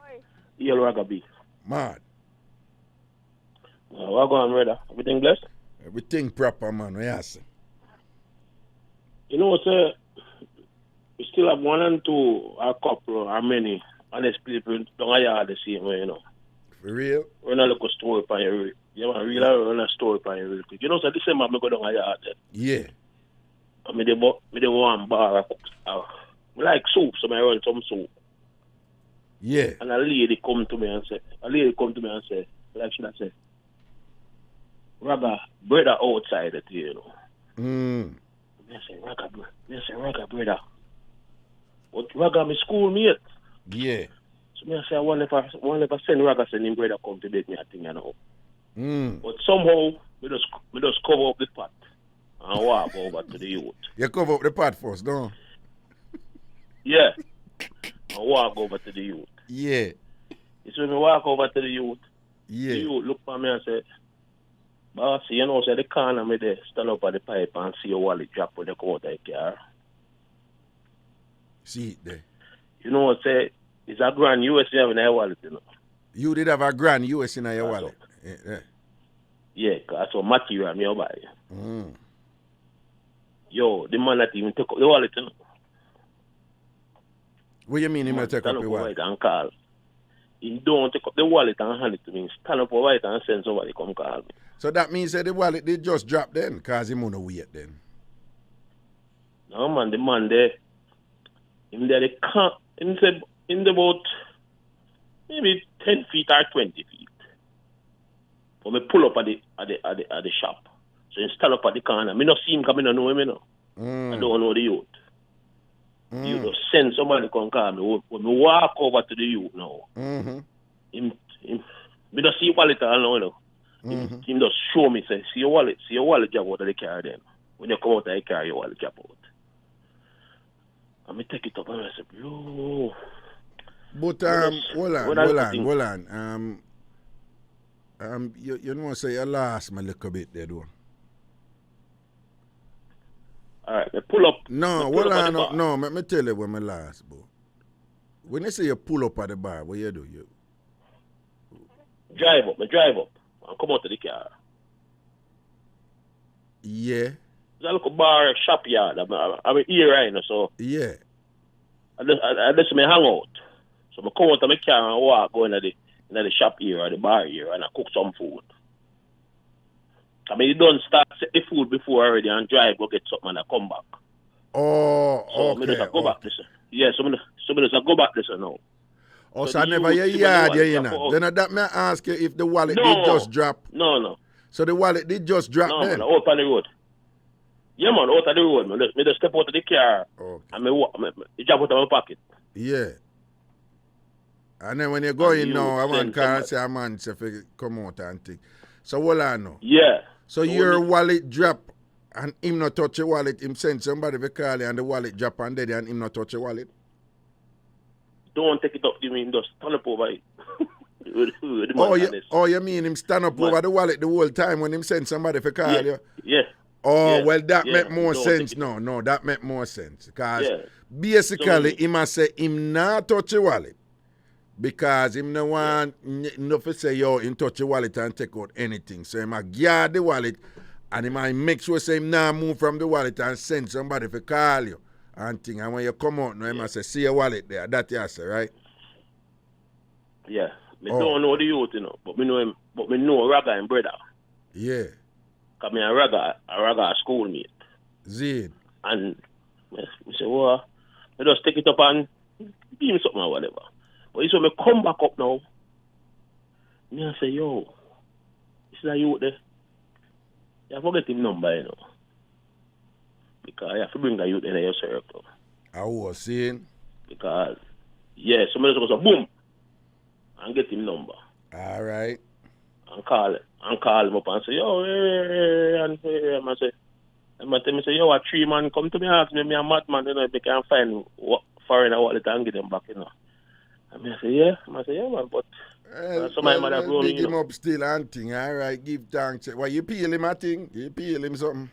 Hi. Yellow Ragabi. Mad. What going on, brother? Everything blessed? Everything proper, man. Yes. You know, sir, we still have one and two, a couple, or many, honest people don't have the same way, you know. For real? Run a little story upon you. You know, really run a story upon you real quick. You know, so this time I go down here. Yeah. I mean, they want bar. I like soup, so I run some soup. Yeah. And a lady come to me and say, like she said, Raga, brother outside it, you know. I say, Raga, brother. But Raga, my schoolmate. Yeah. So I say, I wonder if I send Raga, send him brother come to date me, I think, you know. But somehow, we just cover up the pot and walk over to the youth. You cover up the pot first, don't you? Yeah. And walk over to the youth. Yeah. It's when we walk over to the youth, yeah. The youth look for me and say, boss, you know, say the corner me there, stand up at the pipe and see your wallet drop when you come out of the car. See it there. You know what say, it's a grand US you have in your wallet, you know. You did have a grand US in your wallet. Yeah, because that's what material me buy. Yo, the man that even took up the wallet, you know. What do you mean he might take up the wallet? And call. He don't take up the wallet and hand it to me. Stand up over it and send somebody come call me. So that means that the wallet they just drop then, because he won't wait then. No man, the man there, him there they can't in about maybe 10 feet or 20 feet. But me pull up at the shop. So he stand up at the corner. Me not see him coming, I know him, you know. I don't know the youth. You just send somebody come call me. When we walk over to the youth now, him me just see wallet I know, you know. Him just show me, say, see your wallet, you have out of the car then. When you come out of the car, your wallet drop out. And me take it up and I say, yo. But hold on. You know, say you lost me a little bit there, though. All right, me pull up. No, hold on. No, let me tell you when I lost, bro. When you say you pull up at the bar, what you do? You drive up, and come out to the car. Yeah. There's a little bar, shop yard. I'm here right now, so. Yeah. I just me hang out. So I come out of my car and walk, go into the shop here or the bar here, and I cook some food. I mean, you don't start set the food before already and drive, go get something and I come back. Oh, so okay. So I just go back this. Yeah, so I just go back this now. Oh, so I never hear yard, you know. Then that may I ask you if the wallet did just drop. No. So the wallet did just drop then? No, out on the road. Yeah, man, out on the road, man. Me just step out of the car and me drop out of my pocket. Yeah. And then when you go in now, I want to say a man say come out and think. So what I know? Yeah. So your wallet drop and him not touch your wallet, him send somebody to call you and the wallet drop and dead and him not touch your wallet? Don't take it up, you mean just stand up over it. You mean him stand up over the wallet the whole time when him send somebody to call you? Yeah. Well, that make more sense. No, that make more sense. Because basically, him must say him not touch your wallet. Because him no want nothing say, yo, him touch your wallet and take out anything. So him a guard the wallet and him might make sure say him not move from the wallet and send somebody to call you and thing. And when you come out, him must say, see your wallet there. That you say, right? Yeah. Me don't know the youth, you know, but me know him, but me know Raga and brother. Yeah. Cause me a Raga schoolmate. Zid. And me say, well, me just take it up and give him something or whatever. But so me come back up now. Me I say, yo, this is a youth there. You forget him number, you know. Because you have to bring the youth in your circle. I was saying. Because so me just go boom. And get him number. All right. And call him up and say, yo, and I say, tell me say, yo, a 3 man come to me ask me a madman, you know, if they can find Farina wallet and get them back, you know. And I say, yeah. I say, yeah, man, but somebody might have grown, him up still and thing. All right, give thanks. Why you peel him a thing? You peel him something?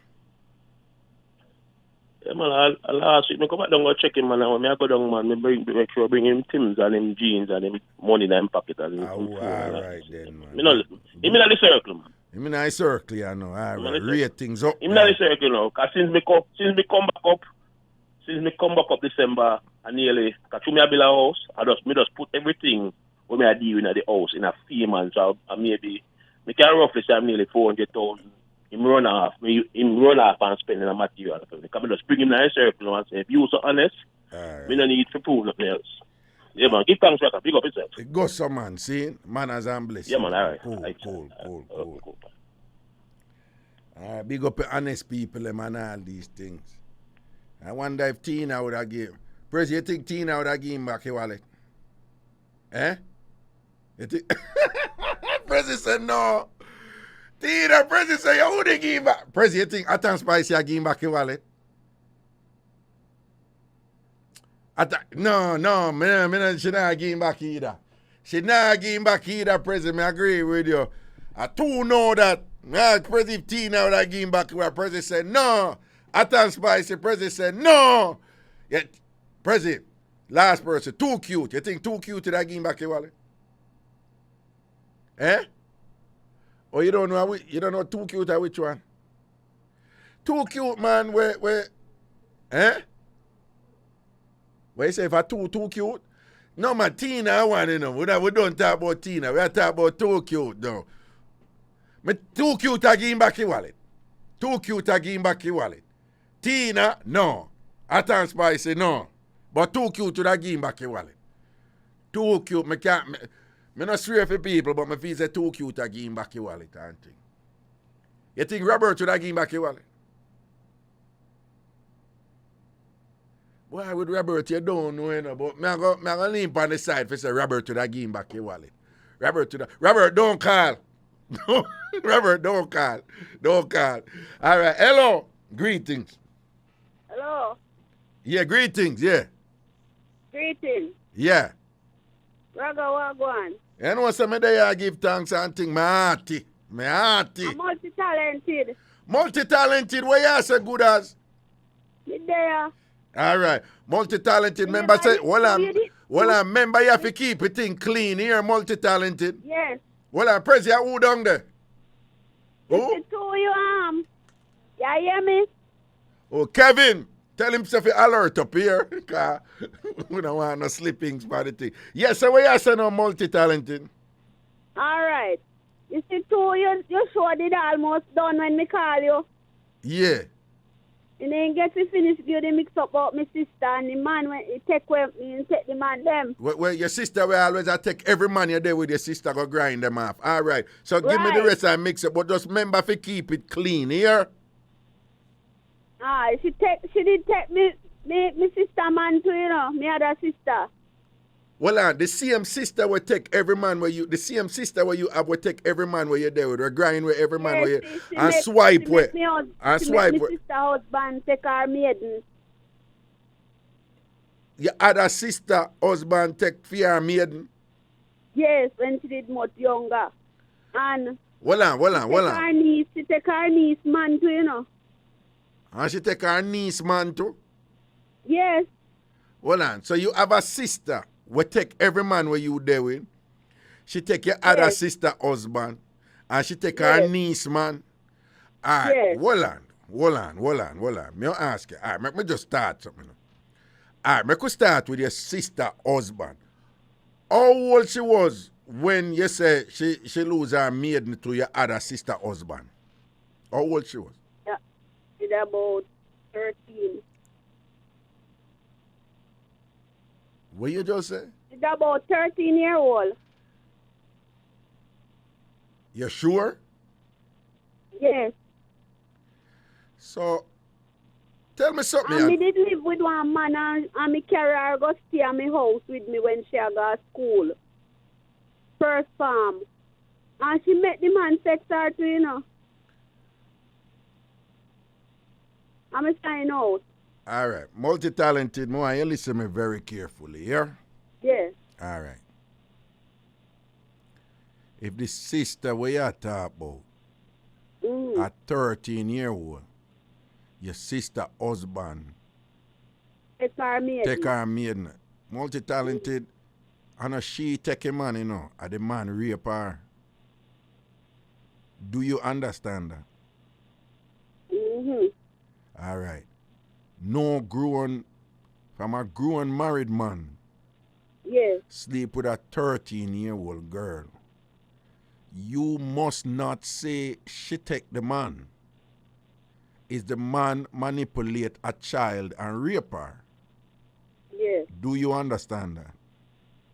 Yeah, man, last week, I come back down and check him, man. When I go down, man, make sure I bring him Tims and him jeans and him money in him pocket. And all right, then, man. Him in the circle, man. Him in the circle, you know. All right, ratings up. Him in the circle now. Because since me come back up December, and nearly, because me a build a house, me just put everything when I deal in the house in a few months. So maybe, me can roughly say I'm nearly 400,000. Him run off and spend in a material. Because I just bring him in a circle and say, if you so honest, me no need to prove nothing else. Yeah, man, give thanks, Raka. Big up yourself. Go some man, see? Manners and blessings. Yeah, man, all right. Cool. All right, big up honest people, man, all these things. I wonder if Tina would have given. Press, you think Tina would have given back your wallet? Eh? You think? Press said no. Tina, Press said, you wouldn't give back. Press, you think Atan Spice you give back your wallet? No, she not give back either. She not give back either, Press. I agree with you. I too know that. Press, if Tina would have given back your wallet, Press said no. Atan Spice, Press said no. Yeah, Prezi, last person, too cute. You think too cute to that give back your wallet? Eh? Or you don't know too cute at which one? Too cute, man, where eh? Where you say if I too cute? No, man, Tina, I want to know. We don't talk about Tina. We are talking about too cute, though. Me too cute to give back your wallet. Too cute to give back your wallet. Tina, no. Atan Spice, no. But too cute to that give back your wallet. Too cute. Me not swear for people, but me feel say too cute to give back your wallet and thing. You think Robert would have give back your wallet? Why would Robert, you don't know, you know, but me go lean on the side for say Robert would have give back your wallet. Robert, don't call. Robert, don't call. All right, hello. Greetings. Hello. Yeah, greetings, yeah. Greetings. Yeah. Raga Wagwan. You know some of I give thanks and thing, my hearty. I'm multi-talented. Multi-talented, where you say good as? Me there. All right. Multi-talented member say, member you have to keep it thing clean here, multi-talented. Yes. Press your who down there? Who? It's who you am. You hear me? Oh, Kevin. Tell himself to alert up here. Because we don't want no slippings by the thing. Yes, so where you say no multi-talented? All right. You see, too, your show did almost done when me call you. Yeah. You didn't get to finish the mix up about my sister and the man when you take the man them. Well, your sister will always take every man you're there with your sister go grind them off. All right. So give me the rest and mix up, but just remember to keep it clean here. She did take me sister man too, you know, my other sister. Well, the same sister will take every man where you, the same sister where you have will take every man where you're there with, or grind with every man where you, and swipe with. And swipe with. My sister husband take her maiden. Your other sister husband take for her maiden? Yes, when she did much younger. And She take her niece man too, you know. And she take her niece man too? Yes. So you have a sister will take every man where you there with. She take your other sister husband. And she take her niece man. All right, yes. Hold on. Me ask you. All right, me just start something. All right, me could start with your sister husband. How old she was when you say she lose her maiden to your other sister husband? How old she was? Yeah, she's about 13. What you just say? She's about 13-year-old. You sure? Yes. So, tell me something. And me did live with one man and me carry her go stay at my house with me when she go to school. First farm. And she met the man sex her too, you know. I'm sign out. All right. Multi-talented, more. You listen me very carefully, yeah? Yes. All right. If the sister where you talk about, a 13-year-old, your sister husband, take her maiden. Multi-talented, and she take a man, you know, and the man rape her. Do you understand that? Mm-hmm. All right. No from a grown married man. Yes. Sleep with a 13-year-old girl. You must not say she take the man. Is the man manipulate a child and rape her? Yes. Do you understand that?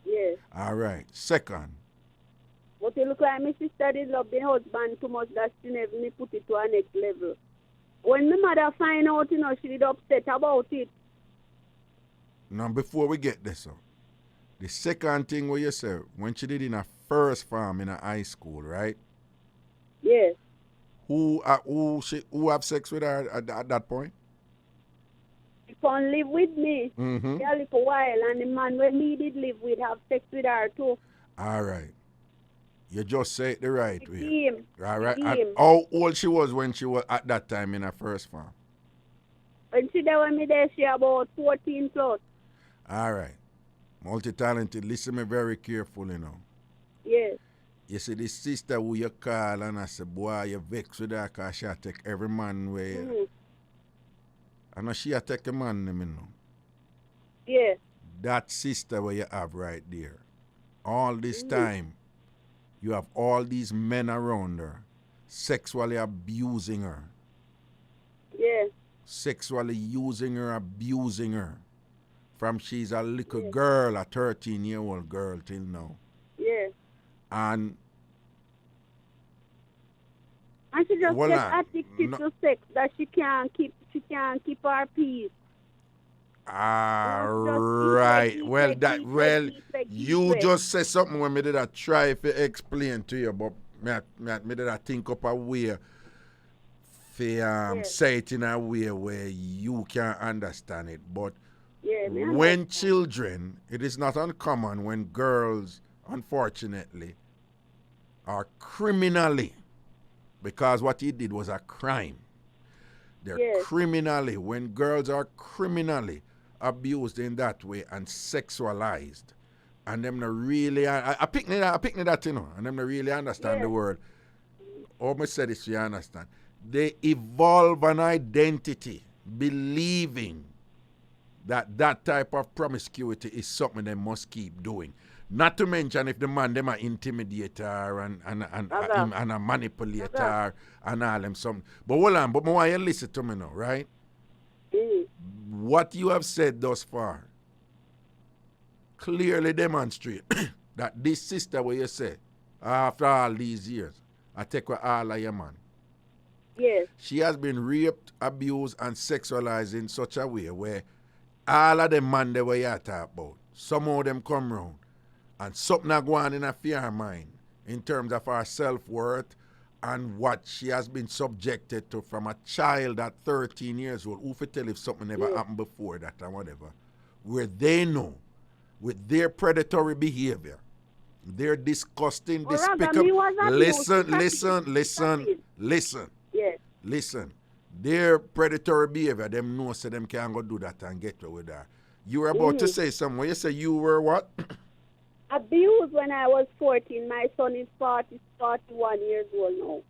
Yes. All right. Second. But you look like my sister did love the husband too much that she never put it to a next level. When my mother find out, you know, she did upset about it. Now, before we get this, the second thing what you say, when she did in her first farm in a high school, right? Yes. Who have sex with her at that point? She can live with me Mm-hmm. for a little while, and the man when me did live with have sex with her too. All right. You just say it the right way. Him. All right. And how old she was when she was at that time in her first farm? When she there when me there, she about 14 plus. All right. Multi-talented, listen me very carefully now. Yes. You see this sister who you call and I say, boy, you vex with her because she take every man where. Mm-hmm. I know she take a man, you know. Yes. That sister where you have right there. All this time, you have all these men around her, sexually abusing her. Yes. Sexually using her, abusing her. From she's a little girl, a 13-year-old girl till now. Yes. And she just gets addicted to sex that she can't keep her peace. Right. You just say something when me did I try to explain to you, but me did I think up a way say it in a way where you can understand it. But Yeah, when children, it is not uncommon when girls, unfortunately, are criminally, because what he did was a crime. They're criminally, when girls are criminally abused in that way and sexualized, and them not really, I pick me that, you know, and them not really understand the word. Or me say this, you understand. They evolve an identity believing that that type of promiscuity is something they must keep doing. Not to mention if the man them a intimidator and a manipulator and all them something. But hold on, but I want you to listen to me now, right? What you have said thus far clearly demonstrate that this sister, what you say, after all these years, I take with all of your man. Yes. She has been raped, abused, and sexualized in such a way where all of them man they were you talk about, some of them come round and something are going in a fear mind in terms of her self-worth and what she has been subjected to from a child at 13 years old. Who can tell if something never happened before that or whatever, where they know with their predatory behavior, their disgusting, despicable. Listen. Yes. Listen. Their predatory behavior, them know so them can't go do that and get away with that. You were about to say something. You say you were what? Abused when I was 14. My son is 41 years old now.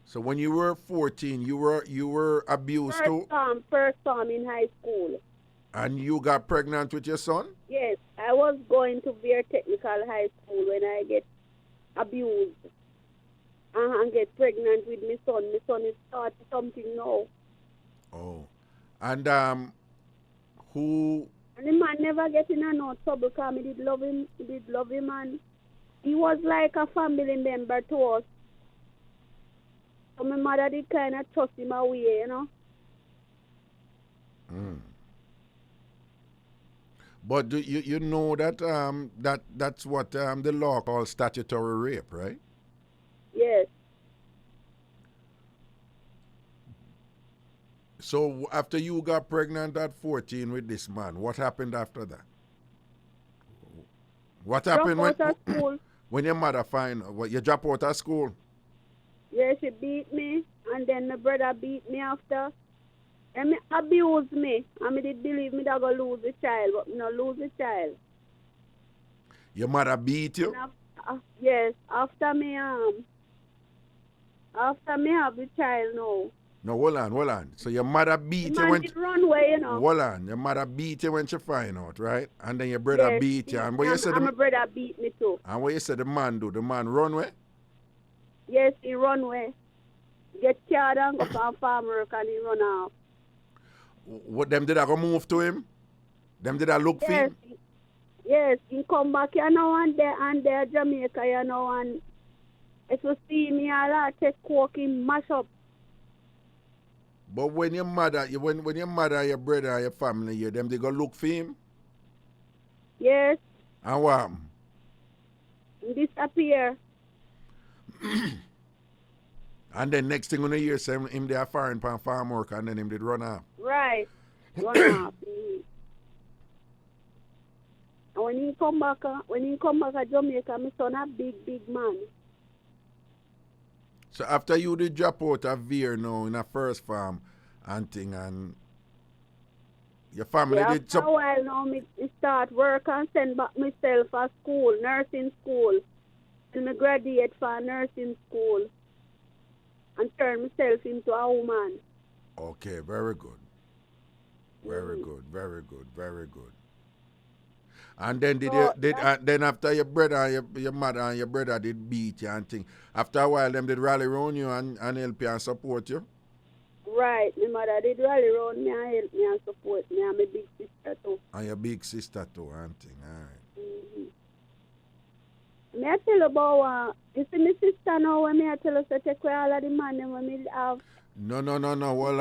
So when you were 14, you were abused too? First time in high school. And you got pregnant with your son? Yes, I was going to Beer Technical High School when I get abused and get pregnant with my son. My son is 40 something now. Oh. And who? And the man never get in no trouble because I did love him. And he was like a family member to us. So my mother did kind of toss him away, you know. But do you know that that's what the law calls statutory rape, right? Yes. So after you got pregnant at 14 with this man, what happened after that? What happened when your mother you drop out of school? Yeah, she beat me, and then my brother beat me after. And me abused me. And me did believe me that I go lose the child, but me not lose the child. Your mother beat you? Yes, after me have the child now. No, hold on. So your mother beat you when she run away, you know. Hold on. Your mother beat you when she find out, right? And then your brother beat you. And what you said? My brother beat me too. And what you said the man do? The man run away? Yes, he run away. Get carried and go from farm work and he run off. What them did I go move to him? Them did I look for him? Yes, he come back here now and there Jamaica, you know, and if you see me, I'll take coke and mash up. But when your mother, your brother, your family, them they go look for him? Yes. And what happened? He disappear. And then next thing on the year, say him they are foreign pan farm work and then him did run off. Right. Run off. And when he come back to Jamaica, my son a big man. So after you did drop out of Veer now in a first farm and thing and your family did after a while now me start work and send back myself to school, nursing school. And me graduate from nursing school. And turn myself into a woman. Okay, very good. Very good. And then then after your brother, your mother and your brother did beat you and thing. After a while, them did rally around you and help you and support you? Right. My mother did rally around me and help me and support me and my big sister too. And your big sister too and thing, all right. May I tell you about you see my sister now when I tell us to take away all of the man when we have. No. Hold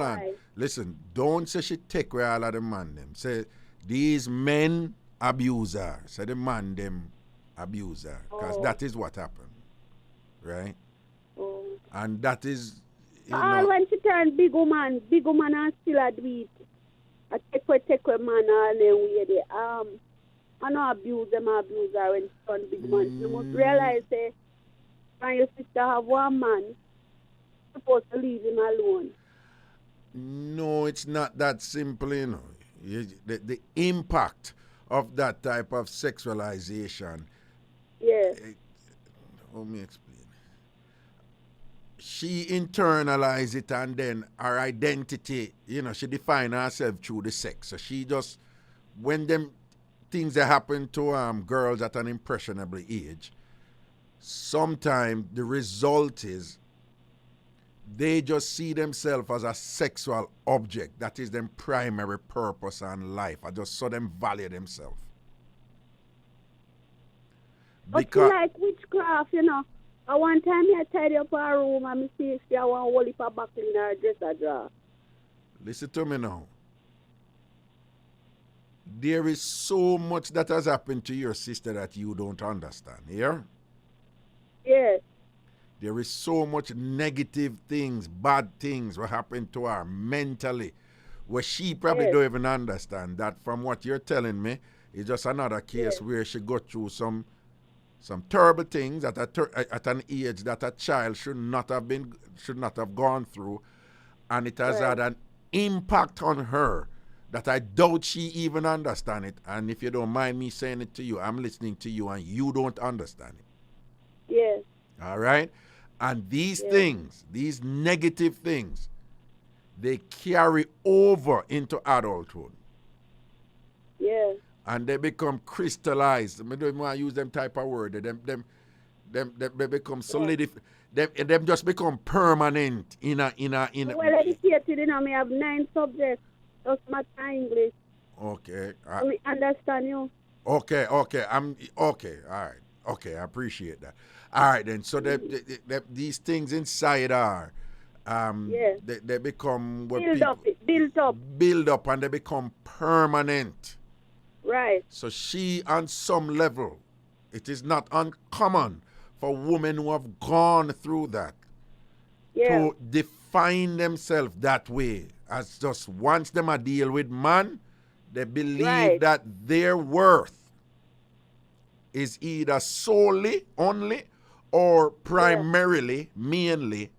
on. Listen, don't say she take away all of the man them. Say these men abuse her. Say the man them abuse her. Because that is what happened. Right? And that is, all when she turn big woman and still a do it. I take a man all them way they I know abuse her when she turn big man. You must realize that when your sister have one man, you're supposed to leave him alone. No, it's not that simple, The impact of that type of sexualization. Yeah. Let me explain. She internalized it, and then her identity, she defined herself through the sex. So she just, when them things that happen to girls at an impressionable age, sometimes the result is they just see themselves as a sexual object. That is their primary purpose in life. I just saw them value themselves. But she like witchcraft, At one time, I tidy up her room and I see if she want to hold it back in her dresser drawer. Listen to me now. There is so much that has happened to your sister that you don't understand, yeah? Yes. There is so much negative things, bad things what happened to her mentally, where she probably don't even understand. That from what you're telling me, is just another case where she got through some terrible things at an age that a child should not have gone through, and it has had an impact on her that I doubt she even understand it. And if you don't mind me saying it to you, I'm listening to you and you don't understand it. Yes. All right? And these things, these negative things, they carry over into adulthood. Yes. And they become crystallized. I don't even want to use them type of word. They become solidified. Them just become permanent in a. Well educated, I have 9 subjects. Just math and English. Okay. We understand you. Okay. I'm okay. All right. Okay, I appreciate that. All right then. So these things inside are they become build up and they become permanent. Right. So she, on some level, it is not uncommon for women who have gone through that to define themselves that way. As just once them a deal with man, they believe that their worth is either solely, only, or primarily, mainly,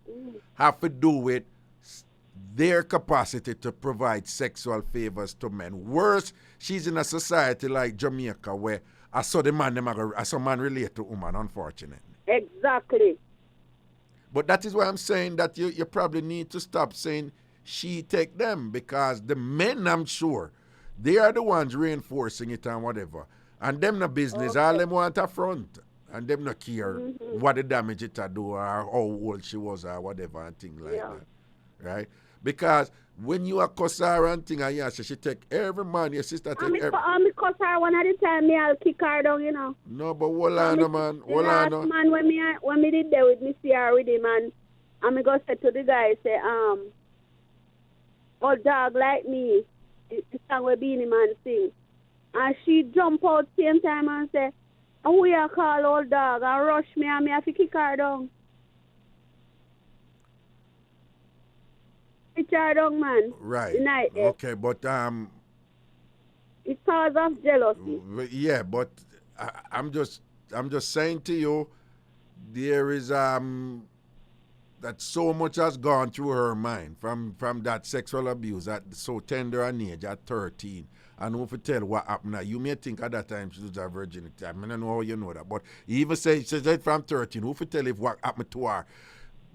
have to do with their capacity to provide sexual favors to men. Worse, she's in a society like Jamaica where I saw man relate to woman, unfortunately. Exactly. But that is why I'm saying that you probably need to stop saying she take them, because the men, I'm sure, they are the ones reinforcing it and whatever. And them no business, all them want a front. And them no care what the damage it do or how old she was or whatever and things like that. Right? Because when you are cuss her and thing and she take every man, your sister take every... I'm cuss her one at a time, I'll kick her down, No, but hold on, man. Hold on. Man, when me did there with me, see her with him, and I go say to the guy, say, old dog like me, the song where Beanie Man sing. And she jump out same time and say, and we are call old dog and rush me and me have to kick her down. Kick her down, man. Right. Okay, but it's cause of jealousy. Yeah, but I'm just saying to you, there is that so much has gone through her mind from that sexual abuse at so tender an age at 13. And who tell what happened now. You may think at that time she was a virginity. I mean, I don't know how you know that. But even say she said from 13, who tell if what happened to her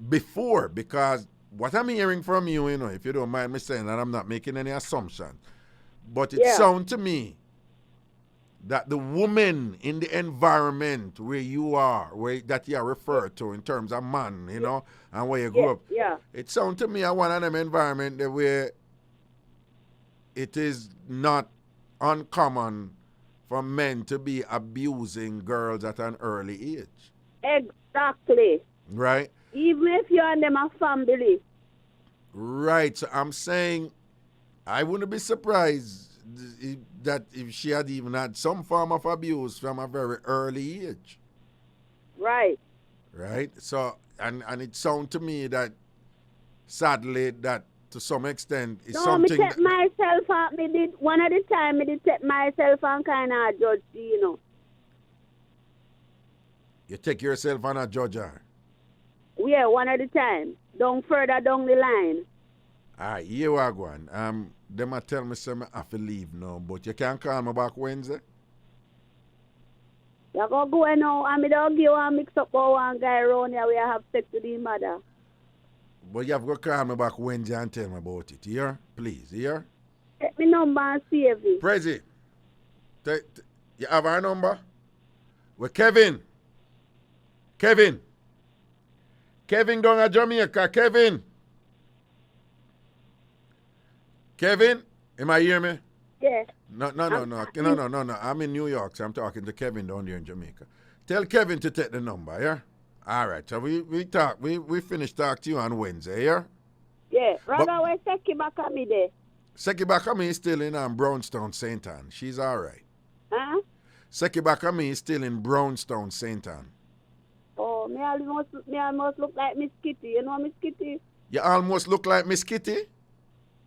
before? Because what I'm hearing from you, if you don't mind me saying, and I'm not making any assumption, but it sounds to me that the woman in the environment where you are, that you are referred to in terms of man, and where you grew up, it sounds to me like one of them environment where it is not uncommon for men to be abusing girls at an early age. Exactly. Right? Even if you and them a family. Right. So I'm saying I wouldn't be surprised that if she had even had some form of abuse from a very early age. Right. right? So, and it sounds to me that, sadly, that to some extent is something. No, me take myself out. Me did one at a time. Me did take myself and kind of judge, you know. You take yourself and a judge her. Yeah, one at a time. Down further down the line. All right, here we go. Them a tell me say I have to leave now, but you can call me back Wednesday. You go now, and me don't give one mix up for one guy around here. We have sex with his mother. But you have to call me back Wednesday and tell me about it. Here, please. Here. Take me number and save it. Prezi, you have our number? Well, Kevin down at Jamaica. Kevin, am I hear me? Yes. No. I'm in New York, so I'm talking to Kevin down there in Jamaica. Tell Kevin to take the number, yeah? All right, so we talk. We finish talk to you on Wednesday, yeah? Yeah. Rather, where Seki back at me there? Seki back at me is still in Brownstown, St. Anne. She's all right. Huh? Seki back at me is still in Brownstown, St. Anne. Oh, me almost look like Miss Kitty. You know Miss Kitty? You almost look like Miss Kitty?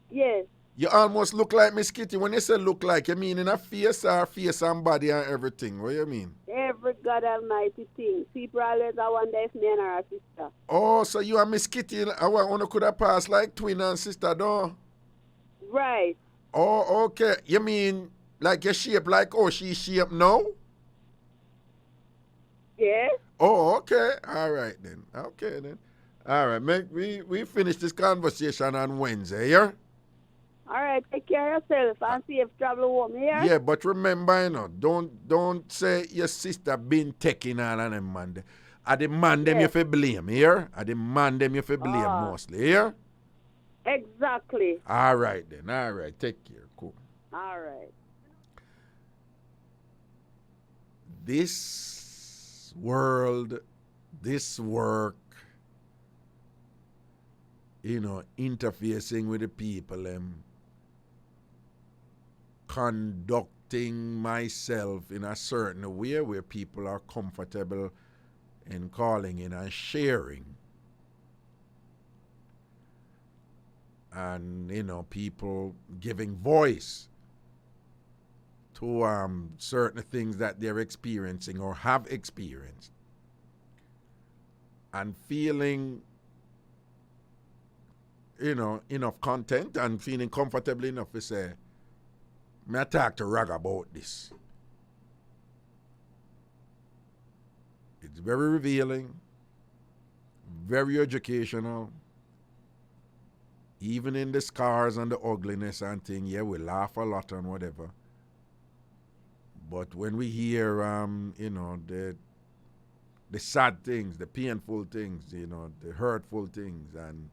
Yes. You almost look like Miss Kitty. When you say look like, you mean in a face or face and body and everything? What do you mean? Every God Almighty thing. People always wonder if me and her are sister. Oh, so you and Miss Kitty, I want to could have passed like twin and sister, though? Right. Oh, okay. You mean like your shape like she shape now? Yes. Oh, okay. All right then. Okay then. All right, we finish this conversation on Wednesday, yeah? All right, take care of yourself and see if travel home here. Yeah, but remember, don't say your sister been taking all of them man. I demand them you fi blame, here. I demand them you fi blame mostly, here. Exactly. All right then. All right, take care. Cool. All right. This world, this work, interfacing with the people, conducting myself in a certain way where people are comfortable in calling in and sharing. And, people giving voice to certain things that they're experiencing or have experienced. And feeling, enough content and feeling comfortable enough to say, may I talk to Rag about this. It's very revealing, very educational. Even in the scars and the ugliness and thing, yeah, we laugh a lot and whatever. But when we hear, the sad things, the painful things, the hurtful things, and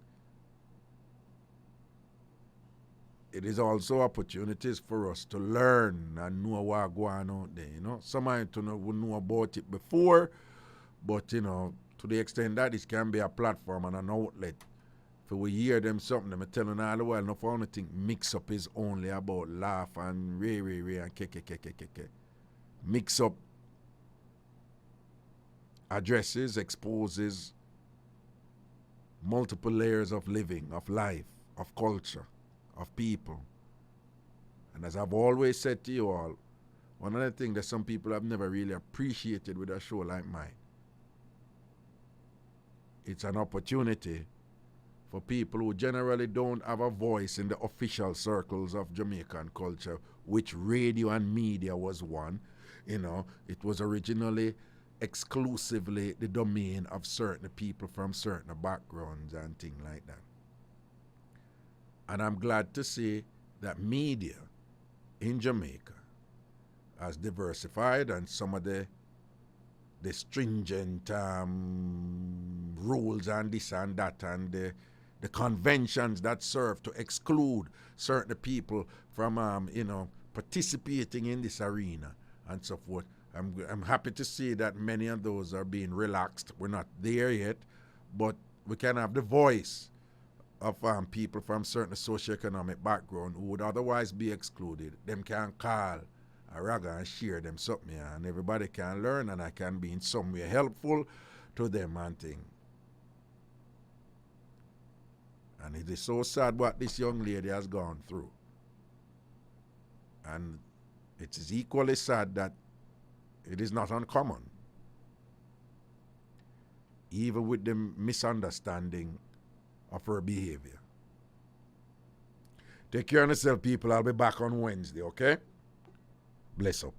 it is also opportunities for us to learn and know what's going on there, Some might would know about it before, but, to the extent that it can be a platform and an outlet. If we hear them something, I'm telling all the while, no for only think Mixup is only about laugh and ray and ke. Mixup addresses, exposes multiple layers of living, of life, of culture, of people. And as I've always said to you all, one of the things that some people have never really appreciated with a show like mine, it's an opportunity for people who generally don't have a voice in the official circles of Jamaican culture, which radio and media was one. It was originally exclusively the domain of certain people from certain backgrounds and things like that. And I'm glad to see that media in Jamaica has diversified, and some of the stringent rules and this and that and the conventions that serve to exclude certain people from participating in this arena and so forth. I'm happy to see that many of those are being relaxed. We're not there yet, but we can have the voice of people from certain socioeconomic background who would otherwise be excluded. Them can call a Raga and share them something, and everybody can learn, and I can be in some way helpful to them and thing. And it is so sad what this young lady has gone through. And it is equally sad that it is not uncommon, even with the misunderstanding of her behavior. Take care of yourself, people. I'll be back on Wednesday, okay? Bless up.